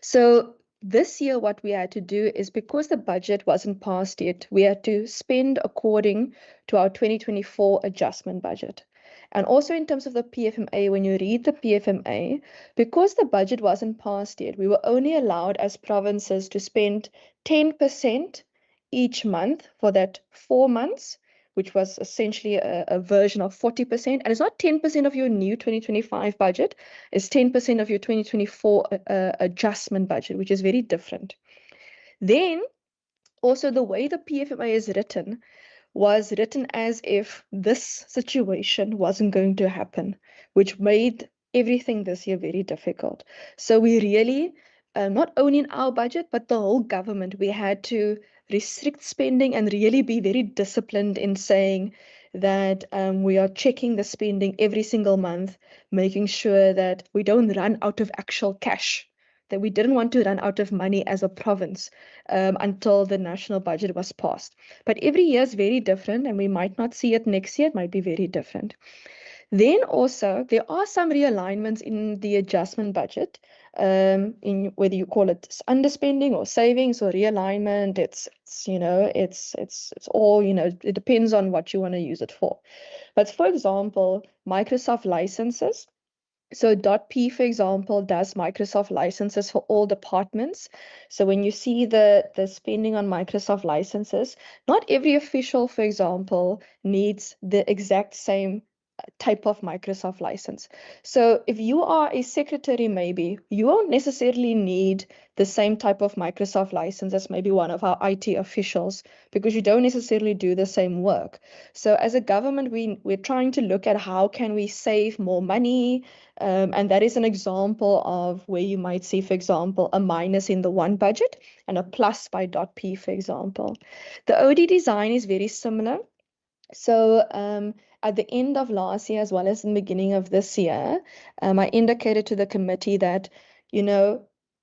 So this year, what we had to do is because the budget wasn't passed yet, we had to spend according to our 2024 adjustment budget. And also in terms of the PFMA, when you read the PFMA, because the budget wasn't passed yet, we were only allowed as provinces to spend 10% each month for that 4 months, which was essentially a version of 40%. And it's not 10% of your new 2025 budget, it's 10% of your 2024 adjustment budget, which is very different. Then, also the way the PFMA is written was written as if this situation wasn't going to happen, which made everything this year very difficult. So we really, not only in our budget, but the whole government, we had to restrict spending and really be very disciplined in saying that we are checking the spending every single month, making sure that we don't run out of actual cash, that we didn't want to run out of money as a province until the national budget was passed. But every year is very different, and we might not see it next year. It might be very different. Then also, there are some realignments in the adjustment budget, in whether you call it underspending or savings or realignment. It's all, it depends on what you want to use it for. But for example, Microsoft licenses. So .p, for example, does Microsoft licenses for all departments. So when you see the spending on Microsoft licenses, not every official, for example, needs the exact same type of Microsoft license. So if you are a secretary, maybe you won't necessarily need the same type of Microsoft license as maybe one of our IT officials because you don't necessarily do the same work. So as a government, we're trying to look at how can we save more money, and that is an example of where you might see, for example, a minus in the one budget and a plus by .p, for example. The OD design is very similar. So at the end of last year, as well as in the beginning of this year, I indicated to the committee that,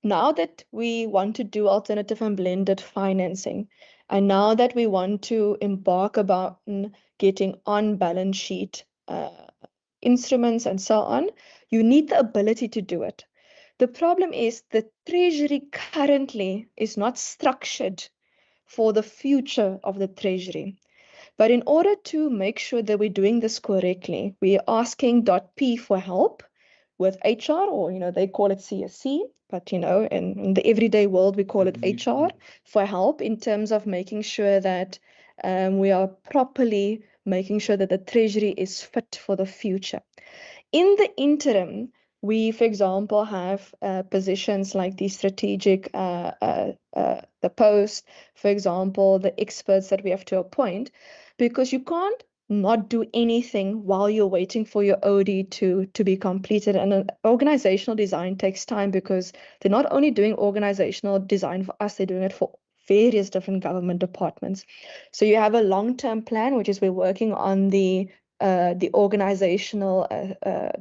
now that we want to do alternative and blended financing, And now that we want to embark about getting on balance sheet instruments and so on, you need the ability to do it. The problem is the Treasury currently is not structured for the future of the Treasury. But in order to make sure that we're doing this correctly, we're asking .P for help with HR, or, they call it CSC, but, in the everyday world, we call it HR, for help in terms of making sure that we are properly making sure that the Treasury is fit for the future. In the interim, we, for example, have positions like the strategic, the post, for example, the experts that we have to appoint, because you can't not do anything while you're waiting for your OD to be completed. And an organizational design takes time because they're not only doing organizational design for us, they're doing it for various different government departments. So you have a long-term plan, which is we're working on the organizational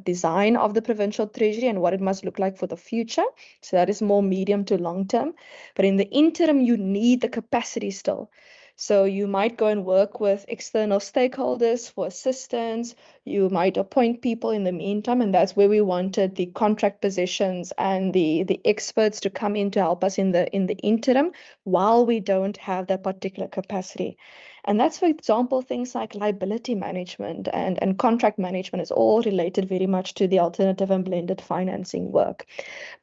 design of the provincial treasury and what it must look like for the future. So that is more medium to long term. But in the interim, you need the capacity still. So you might go and work with external stakeholders for assistance. You might appoint people in the meantime, and that's where we wanted the contract positions and the experts to come in to help us in the interim while we don't have that particular capacity. And that's, for example, things like liability management and contract management is all related very much to the alternative and blended financing work.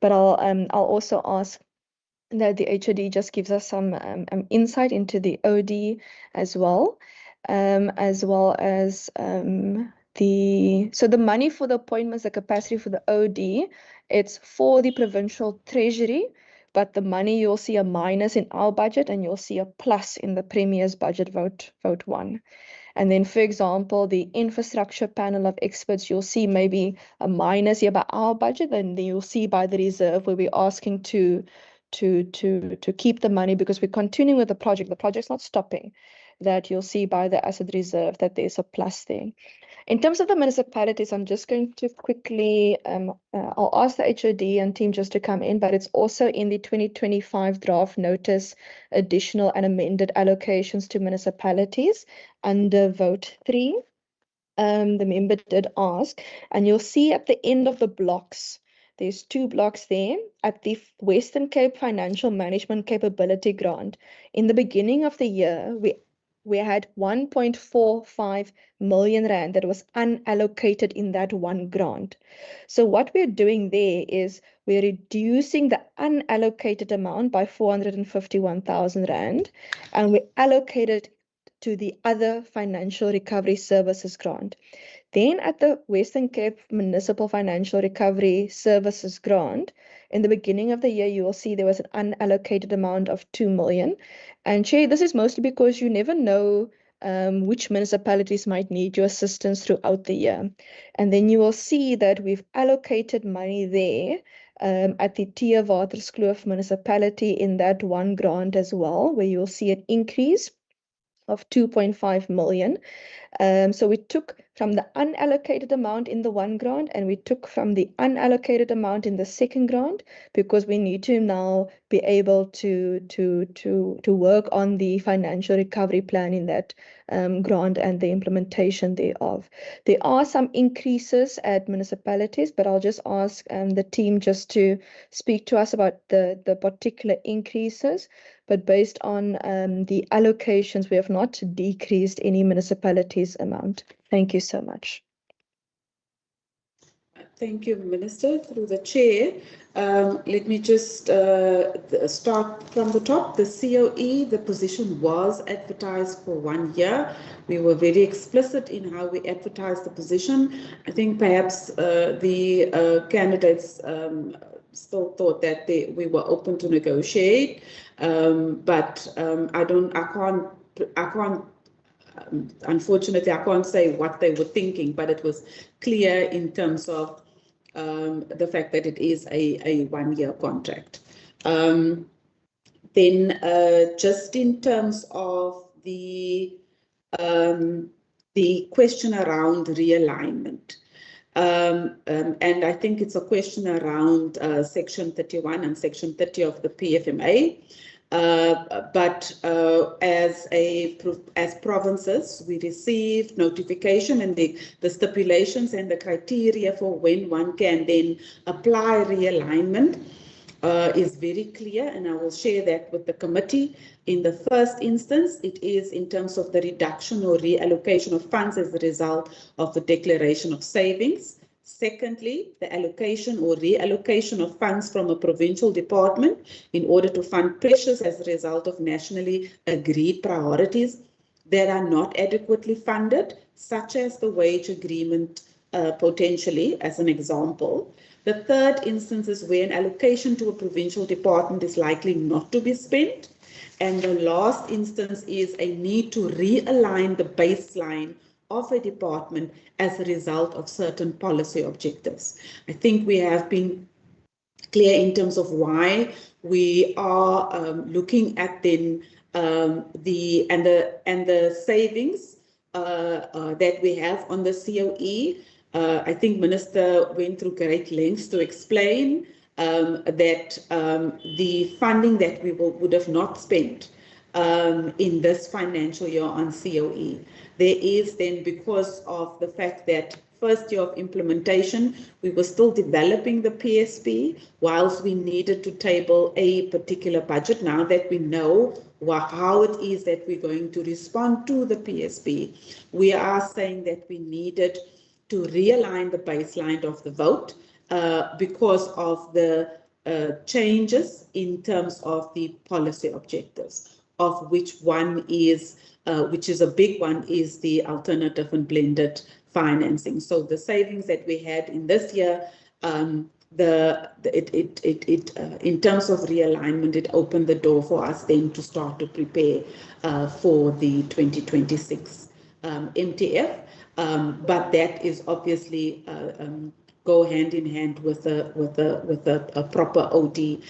But I'll also ask that the HOD just gives us some insight into the OD as well as the money for the appointments, the capacity for the OD, it's for the provincial treasury, but the money you'll see a minus in our budget and you'll see a plus in the Premier's budget vote 1. And then, for example, the infrastructure panel of experts, you'll see maybe a minus here by our budget, and then you'll see by the reserve where we're asking to keep the money because we're continuing with the project. The project's not stopping. That you'll see by the asset reserve that there's a plus there. In terms of the municipalities, I'm just going to quickly, I'll ask the HOD and team just to come in, but it's also in the 2025 draft notice, additional and amended allocations to municipalities under vote 3. The member did ask, and you'll see at the end of the blocks, there's 2 blocks there at the Western Cape Financial Management Capability Grant. In the beginning of the year, we had 1.45 million rand that was unallocated in that one grant. So what we're doing there is we're reducing the unallocated amount by 451,000 rand, and we allocate it to the other financial recovery services grant. Then at the Western Cape Municipal Financial Recovery Services Grant, in the beginning of the year, you will see there was an unallocated amount of 2 million. And Chair, this is mostly because you never know which municipalities might need your assistance throughout the year. And then you will see that we've allocated money there at the Theewaterskloof municipality in that one grant as well, where you'll see an increase of 2.5 million. So we took from the unallocated amount in the one grant and we took from the unallocated amount in the second grant because we need to now be able to work on the financial recovery plan in that grant and the implementation thereof. There are some increases at municipalities, but I'll just ask the team just to speak to us about the particular increases. But based on the allocations, we have not decreased any municipalities amount. Thank you so much. Thank you, Minister. Through the chair, let me just start from the top. The COE, the position was advertised for 1 year. We were very explicit in how we advertised the position. I think perhaps the candidates still thought that we were open to negotiate, but I can't. Unfortunately, I can't say what they were thinking, but it was clear in terms of the fact that it is a 1 year contract. Then just in terms of the question around realignment, and I think it's a question around Section 31 and Section 30 of the PFMA. But as provinces, we receive notification, and the stipulations and the criteria for when one can then apply realignment is very clear, and I will share that with the committee. In the first instance, it is in terms of the reduction or reallocation of funds as a result of the declaration of savings. Secondly, the allocation or reallocation of funds from a provincial department in order to fund pressures as a result of nationally agreed priorities that are not adequately funded, such as the wage agreement potentially, as an example. The third instance is where an allocation to a provincial department is likely not to be spent. And the last instance is a need to realign the baseline of a department as a result of certain policy objectives. I think we have been clear in terms of why we are looking at then the savings that we have on the COE. I think Minister went through great lengths to explain that the funding that we would have not spent in this financial year on COE. There is then, because of the fact that first year of implementation, we were still developing the PSP whilst we needed to table a particular budget. Now that we know how it is that we're going to respond to the PSP, we are saying that we needed to realign the baseline of the vote because of the changes in terms of the policy objectives, of which one is, which is a big one, is the alternative and blended financing. So the savings that we had in this year, in terms of realignment, it opened the door for us then to start to prepare for the 2026 MTF. But that is obviously go hand in hand with a proper OD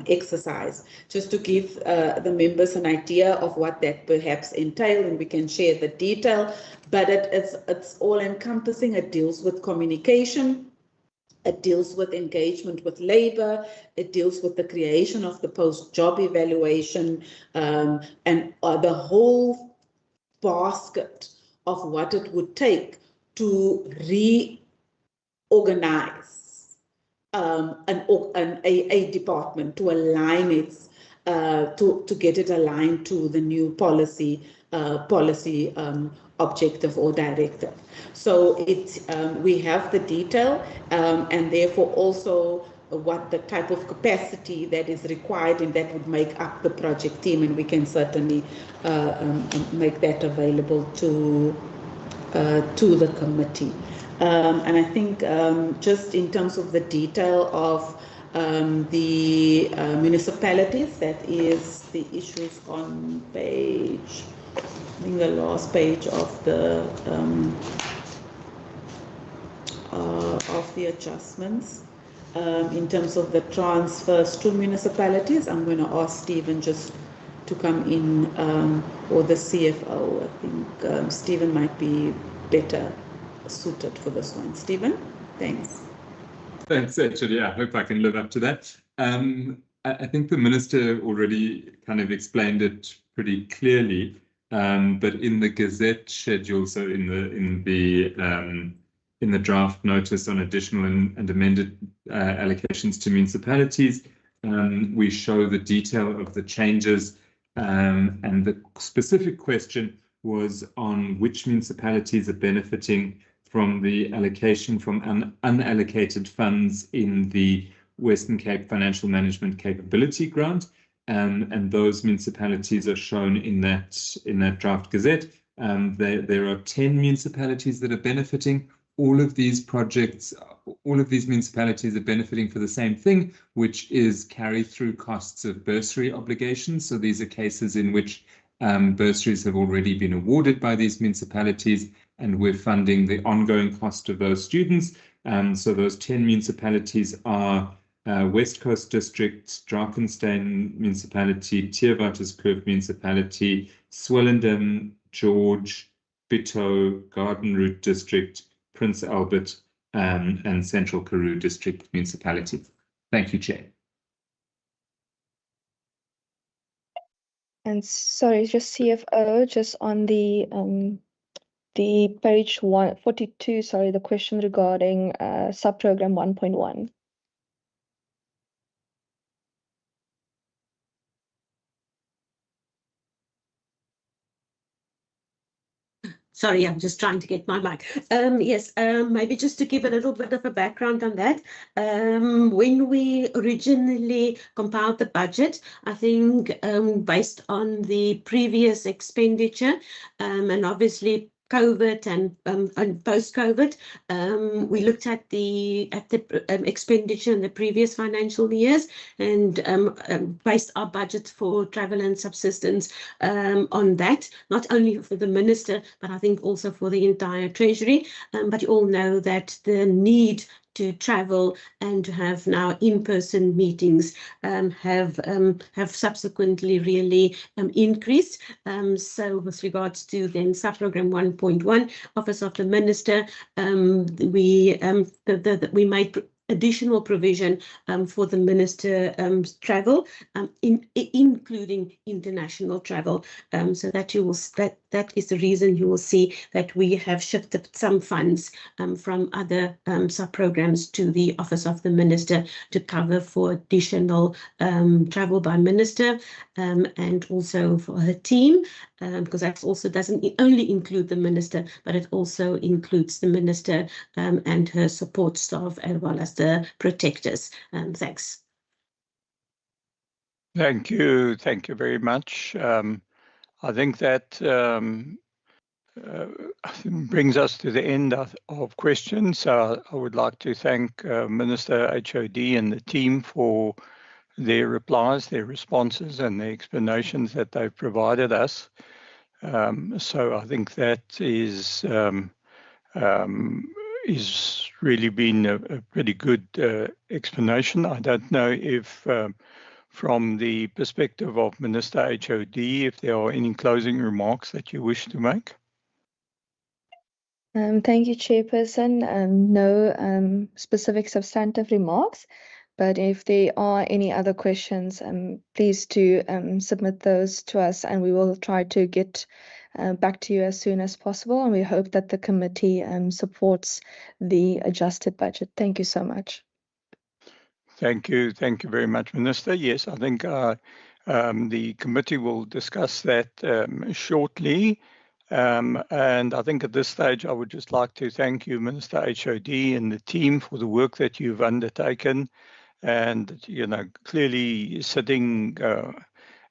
exercise. Just to give the members an idea of what that perhaps entails, and we can share the detail, but it's all encompassing. It deals with communication, it deals with engagement with labor, it deals with the creation of the post-job evaluation, and the whole basket of what it would take to reorganize a department, to align its, to get it aligned to the new policy objective or directive. So we have the detail, and therefore also what the type of capacity that is required, and that would make up the project team, and we can certainly make that available to the committee. And I think just in terms of the detail of the municipalities, that is the issues on page, I think the last page of the adjustments. In terms of the transfers to municipalities, I'm going to ask Stephen just to come in, or the CFO. I think Stephen might be better suited for this one. Stephen, thanks. Thanks, actually. I hope I can live up to that. I think the Minister already kind of explained it pretty clearly, but in the Gazette schedule, so in the draft notice on additional and amended allocations to municipalities, we show the detail of the changes, and the specific question was on which municipalities are benefiting from the allocation from unallocated funds in the Western Cape Financial Management Capability Grant, and those municipalities are shown in that draft gazette. There are 10 municipalities that are benefiting. All of these projects, all of these municipalities are benefiting for the same thing, which is carry-through costs of bursary obligations. So these are cases in which bursaries have already been awarded by these municipalities, and we're funding the ongoing cost of those students. So those 10 municipalities are West Coast District, Drakensberg Municipality, Theewaterskloof Municipality, Swellendam, George, Bitto, Garden Route District, Prince Albert, and Central Karoo District Municipality. Thank you, Chair. And sorry, just CFO, just on the page 142, sorry, the question regarding subprogram 1.1. Sorry, I'm just trying to get my mic. Yes, maybe just to give a little bit of a background on that. When we originally compiled the budget, I think based on the previous expenditure, and obviously COVID and post-COVID, we looked at the expenditure in the previous financial years and based our budget for travel and subsistence on that, not only for the minister, but I think also for the entire treasury. But you all know that the need to travel and to have now in-person meetings have subsequently really increased. So with regards to then subprogram 1.1, Office of the Minister, we made additional provision for the minister travel, including international travel. So that that is the reason you will see that we have shifted some funds from other sub-programs to the Office of the Minister to cover for additional travel by minister and also for her team, because that also doesn't only include the minister, but it also includes the minister and her support staff as well as the protectors. Thanks. Thank you. Thank you very much. I think that brings us to the end of questions. I would like to thank Minister HOD and the team for their replies, their responses, and the explanations that they've provided us. So I think that is really been a pretty good explanation. I don't know if from the perspective of Minister HOD, if there are any closing remarks that you wish to make. Thank you, Chairperson. No specific substantive remarks, but if there are any other questions, please do submit those to us and we will try to get back to you as soon as possible. And we hope that the committee supports the adjusted budget. Thank you so much. Thank you. Thank you very much, Minister. Yes, I think the committee will discuss that shortly. And I think at this stage, I would just like to thank you, Minister HOD, and the team for the work that you've undertaken. And, you know, clearly sitting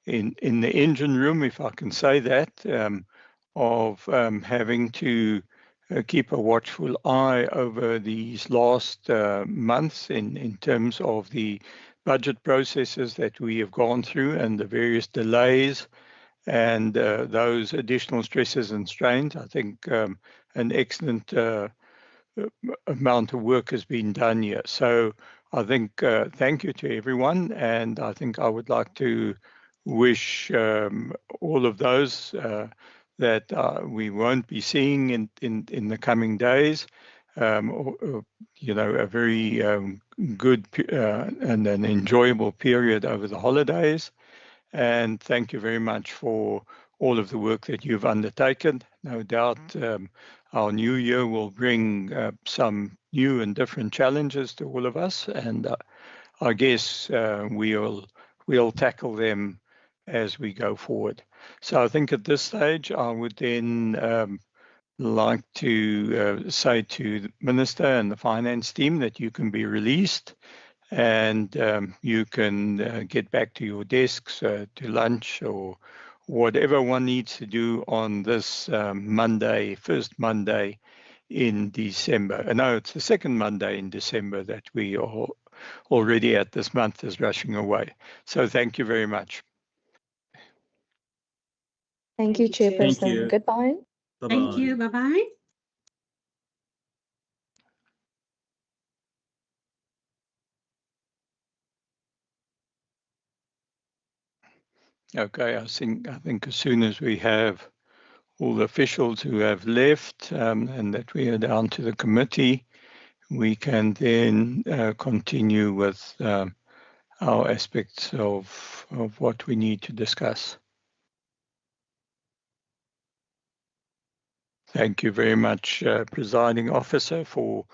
in the engine room, if I can say that, of having to keep a watchful eye over these last months in terms of the budget processes that we have gone through and the various delays and those additional stresses and strains. I think an excellent amount of work has been done here. So I think thank you to everyone, and I think I would like to wish all of those that we won't be seeing in the coming days, you know, a very good and an enjoyable period over the holidays. And thank you very much for all of the work that you've undertaken. No doubt our new year will bring some new and different challenges to all of us, and I guess we'll tackle them as we go forward. So I think at this stage, I would then like to say to the Minister and the Finance team that you can be released and you can get back to your desks, to lunch or whatever one needs to do on this Monday, first Monday in December. No, it's the second Monday in December that we are already at. This month is rushing away. So thank you very much. Thank you, Chairperson. Thank you. Goodbye. Bye-bye. Thank you. Bye-bye. Okay, I think as soon as we have all the officials who have left and that we are down to the committee, we can then continue with our aspects of what we need to discuss. Thank you very much, Presiding Officer, for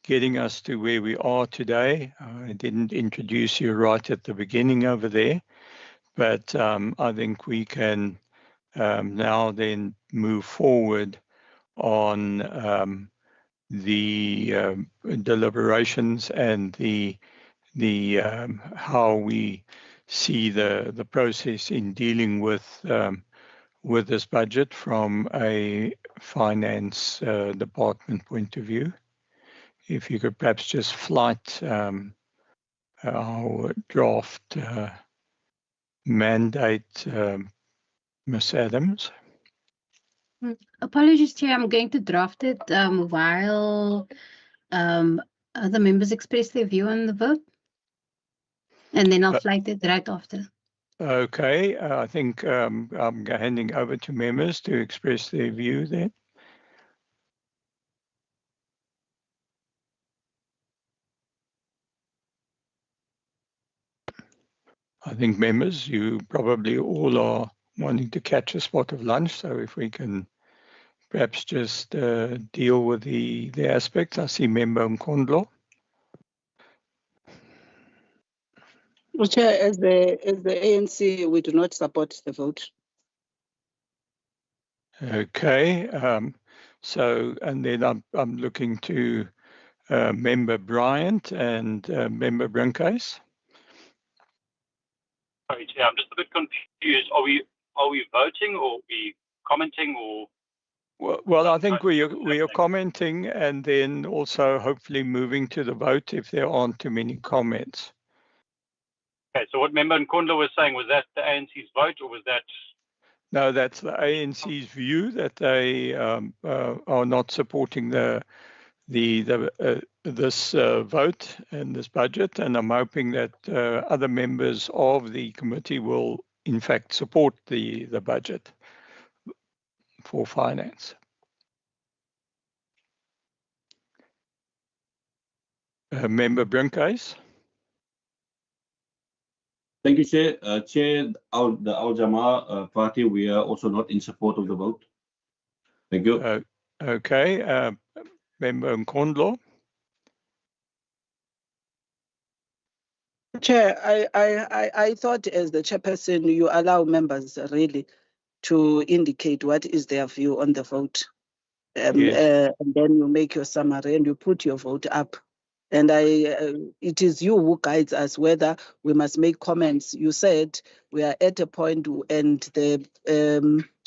getting us to where we are today. I didn't introduce you right at the beginning over there, but I think we can now then move forward on the deliberations and the how we see the process in dealing with this budget from a finance department point of view. If you could perhaps just flight our draft mandate, Ms. Adams. Apologies, Chair. I'm going to draft it while other members express their view on the vote, and then I'll flight it right after. Okay, I think I'm handing over to members to express their view then. I think members, you probably all are wanting to catch a spot of lunch, so if we can perhaps just deal with the aspects. I see Member Nkondlo. Chair, as the ANC, we do not support the vote. Okay, so and then I'm looking to Member Bryant and Member Brinkhuis. Sorry, Chair, I'm just a bit confused. Are we voting, or are we commenting, or? Well, I think we are commenting and then also hopefully moving to the vote if there aren't too many comments. Okay, so what Member Nkondlo was saying, was that the ANC's vote, or was that? No, that's the ANC's view that they are not supporting this vote and this budget, and I'm hoping that other members of the committee will in fact support the budget for finance. Member Brinkhuis. Thank you, Chair. Chair, the Al Jama party, we are also not in support of the vote. Thank you. Okay, Member Nkondlo. Chair, I thought as the chairperson, you allow members really to indicate what is their view on the vote. Yes. And then you make your summary and you put your vote up. And it is you who guides us whether we must make comments. You said we are at a point, and the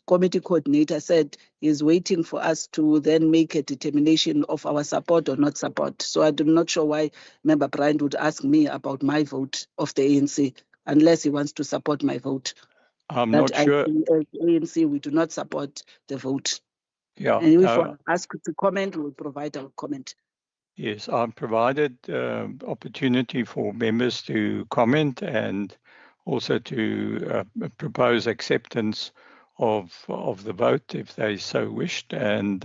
committee coordinator said he's waiting for us to then make a determination of our support or not support. So I'm not sure why Member Bryant would ask me about my vote of the ANC, unless he wants to support my vote. I'm not sure. As ANC, we do not support the vote. Yeah. And if we're asked to comment, we'll provide our comment. Yes, I've provided opportunity for members to comment and also to propose acceptance of the vote if they so wished. And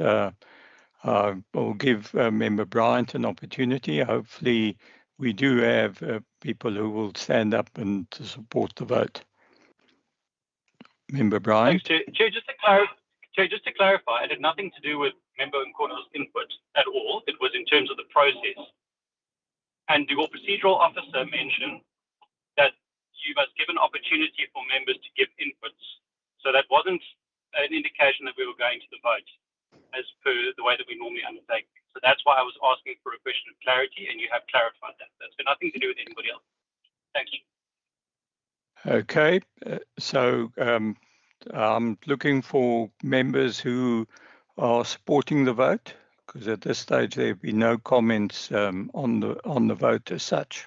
we'll give Member Bryant an opportunity. Hopefully, we do have people who will stand up and to support the vote. Member Bryant. Thanks, Chair. Just to clarify, it had nothing to do with Member Nkondlo's input at all. It was in terms of the process. And your procedural officer mentioned that you must give an opportunity for members to give inputs. So that wasn't an indication that we were going to the vote as per the way that we normally undertake. So that's why I was asking for a question of clarity, and you have clarified that. That's got nothing to do with anybody else. Thanks. Okay, so I'm looking for members who are supporting the vote, because at this stage there have been no comments on the vote as such.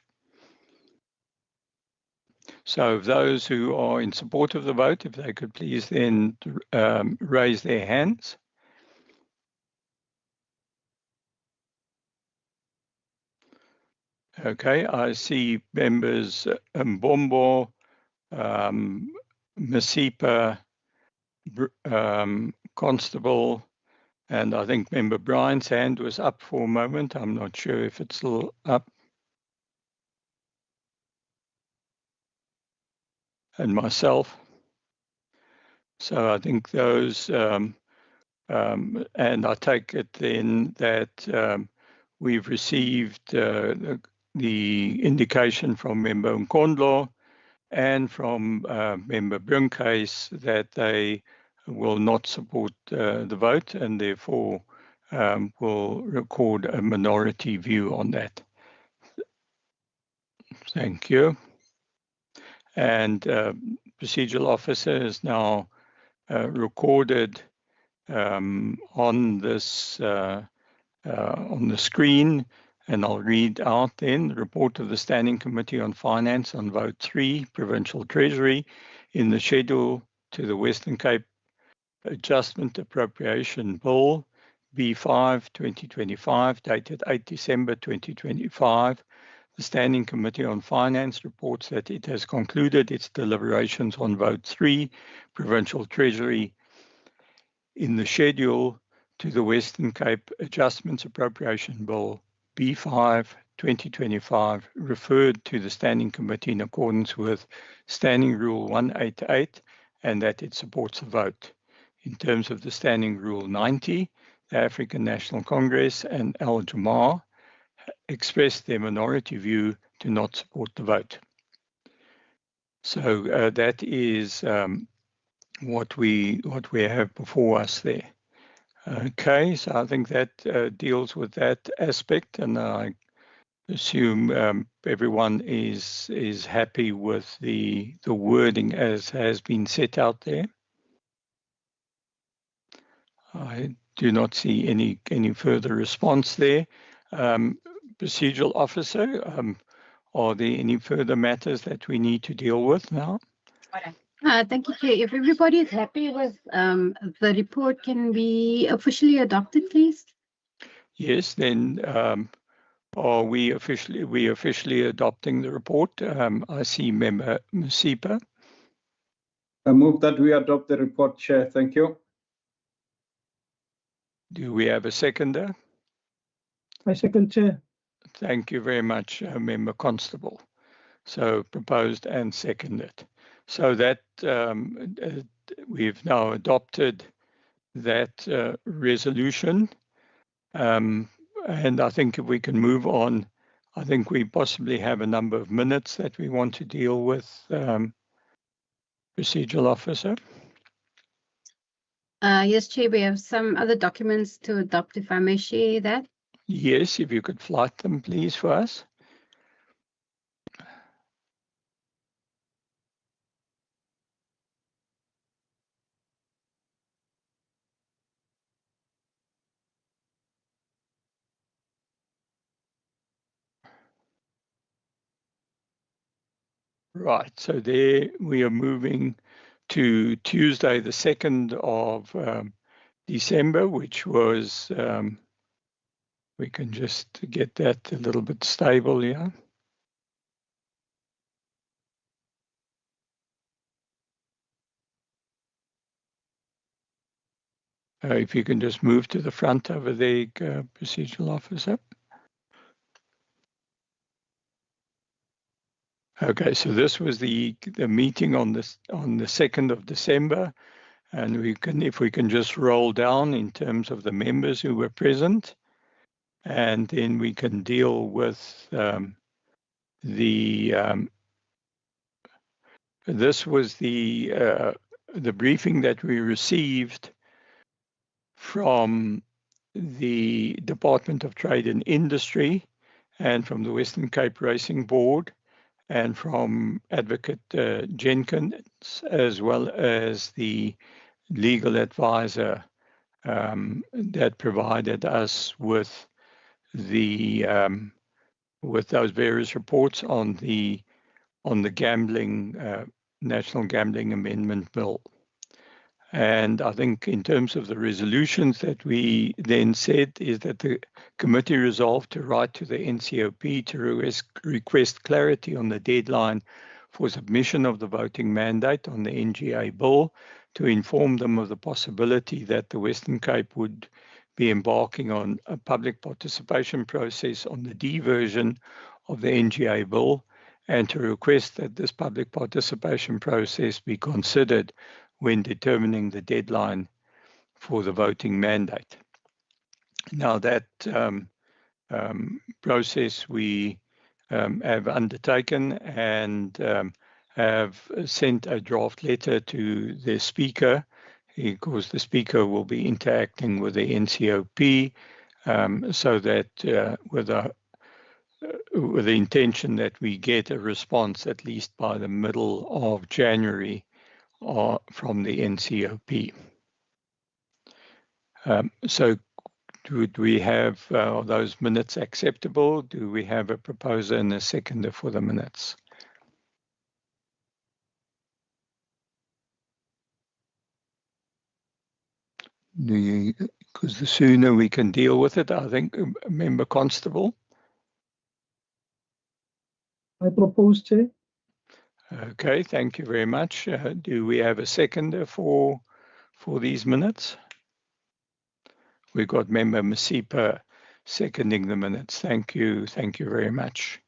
So those who are in support of the vote, if they could please then raise their hands. Okay, I see members Mbombo, Masipa, Constable, and I think Member Bryant's hand was up for a moment. I'm not sure if it's still up. And myself. So I think those And I take it then that we've received the indication from Member Nkondlo and from Member Brinkhuis that they will not support the vote and therefore will record a minority view on that. Thank you. And procedural officer is now recorded on this on the screen, and I'll read out then the report of the Standing Committee on Finance on Vote 3, Provincial Treasury, in the schedule to the Western Cape Adjustment Appropriation Bill B5 2025, dated 8 December 2025. The Standing Committee on Finance reports that it has concluded its deliberations on Vote 3, Provincial Treasury, in the schedule to the Western Cape Adjustments Appropriation Bill B5 2025, referred to the Standing Committee in accordance with Standing Rule 188, and that it supports the vote. In terms of the Standing Rule 90, the African National Congress and Al Jamaa expressed their minority view to not support the vote. So that is what we have before us there. Okay, so I think that deals with that aspect, and I assume everyone is happy with the wording as has been set out there. I do not see any further response there. Procedural officer, are there any further matters that we need to deal with now? Thank you, Chair. If everybody is happy with the report, can be officially adopted, please? Yes, then are we officially adopting the report? I see Member Masipa. I move that we adopt the report, Chair. Thank you. Do we have a seconder? I second, Chair. Thank you very much, Member Constable. So proposed and seconded. So that we've now adopted that resolution. And I think if we can move on, I think we possibly have a number of minutes that we want to deal with, procedural officer. Yes, Chair, we have some other documents to adopt, if I may share that. Yes, if you could flight them, please, for us. Right, so there we are moving to Tuesday, the 2nd of December, which was, we can just get that a little bit stable, yeah. If you can just move to the front over there, procedural officer. Okay, so this was the meeting on the 2nd of December, and if we can just roll down in terms of the members who were present, and then we can deal with this was the briefing that we received from the Department of Trade and Industry and from the Western Cape Racing Board and from Advocate Jenkins, as well as the legal advisor that provided us with those various reports on the gambling National Gambling Amendment Bill. And I think in terms of the resolutions that we then said is that the committee resolved to write to the NCOP to request clarity on the deadline for submission of the voting mandate on the NGA bill, to inform them of the possibility that the Western Cape would be embarking on a public participation process on the D version of the NGA bill, and to request that this public participation process be considered when determining the deadline for the voting mandate. Now that process we have undertaken and have sent a draft letter to the Speaker, because the Speaker will be interacting with the NCOP, so that with the intention that we get a response at least by the middle of January from the NCOP. So would we have those minutes acceptable? Do we have a proposer and a seconder for the minutes? Because the sooner we can deal with it, I think, Member Constable. I propose, Chair. Okay, thank you very much. Do we have a seconder for these minutes? We've got Member Masipa seconding the minutes. Thank you very much.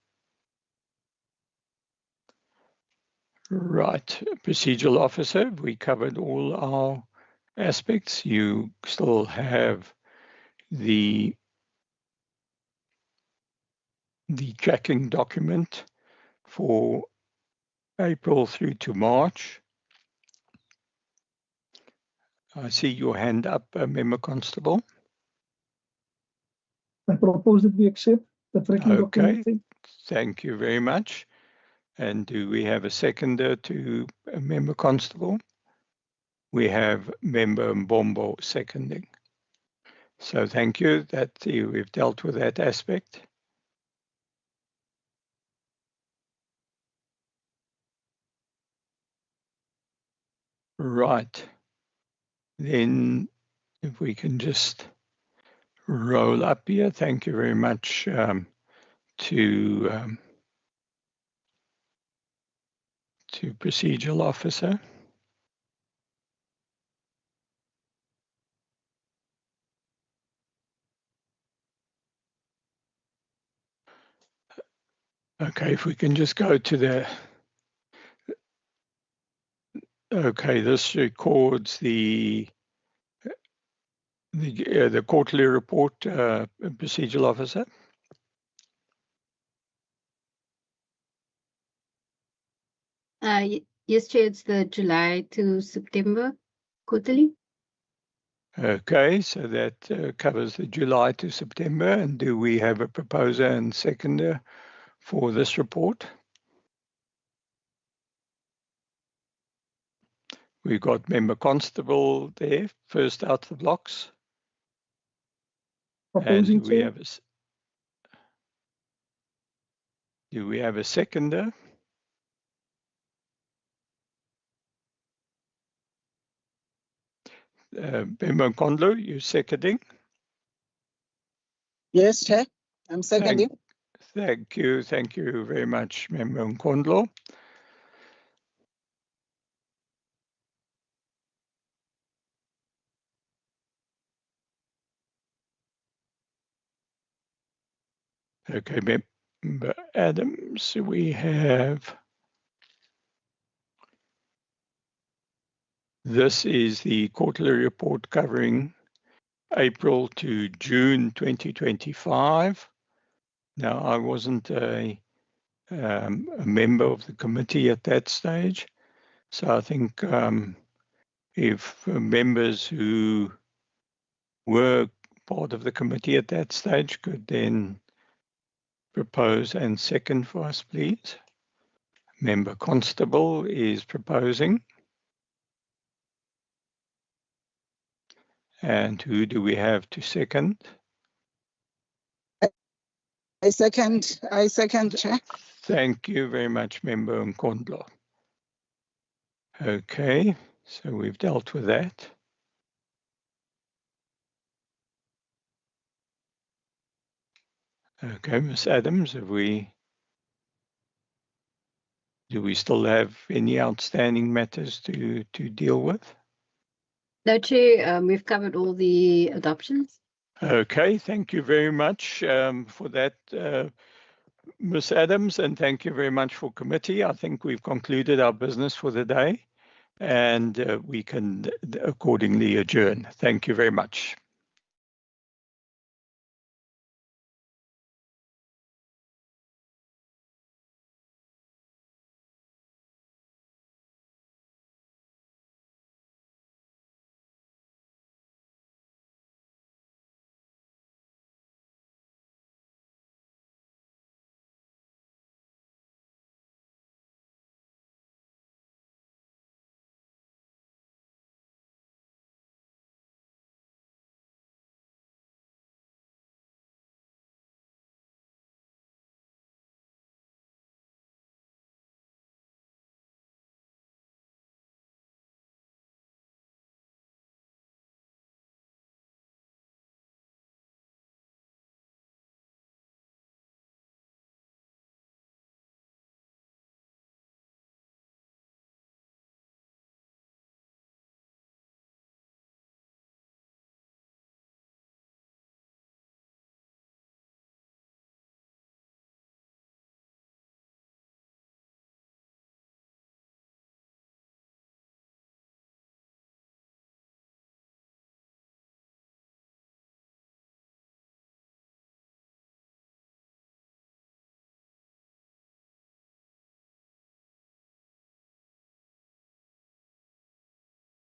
Right, procedural officer, we covered all our aspects. You still have the tracking document for April through to March. I see your hand up, Member Constable. I propose that we accept the tracking document. Okay, thank you very much. And do we have a seconder to Member Constable? We have Member Mbombo seconding. So thank you that we've dealt with that aspect. Right. Then if we can just roll up here. Thank you very much to procedural officer. Okay, if we can just go to the, okay, this records the quarterly report, procedural officer. Yes, Chair, it's the July to September quarterly. Okay, so that covers the July to September. And do we have a proposer and seconder for this report? We've got Member Constable there, first out the blocks. Proposing, and do we have a seconder? Member Nkondlo, you seconding? Yes, Chair. I'm seconding. Thank you very much, Member Nkondlo. Okay, Member Adams, we have. This is the quarterly report covering April to June 2025. Now, I wasn't a member of the committee at that stage, so I think if members who were part of the committee at that stage could then propose and second for us, please. Member Constable is proposing. And who do we have to second? I second, Chair. Thank you very much, Member Nkondlo. Okay, so we've dealt with that. Okay, Ms. Adams, do we still have any outstanding matters to deal with? No, Chair, we've covered all the adoptions. Okay, thank you very much for that, Ms. Adams, and thank you very much for committee. I think we've concluded our business for the day. and we can accordingly adjourn. Thank you very much.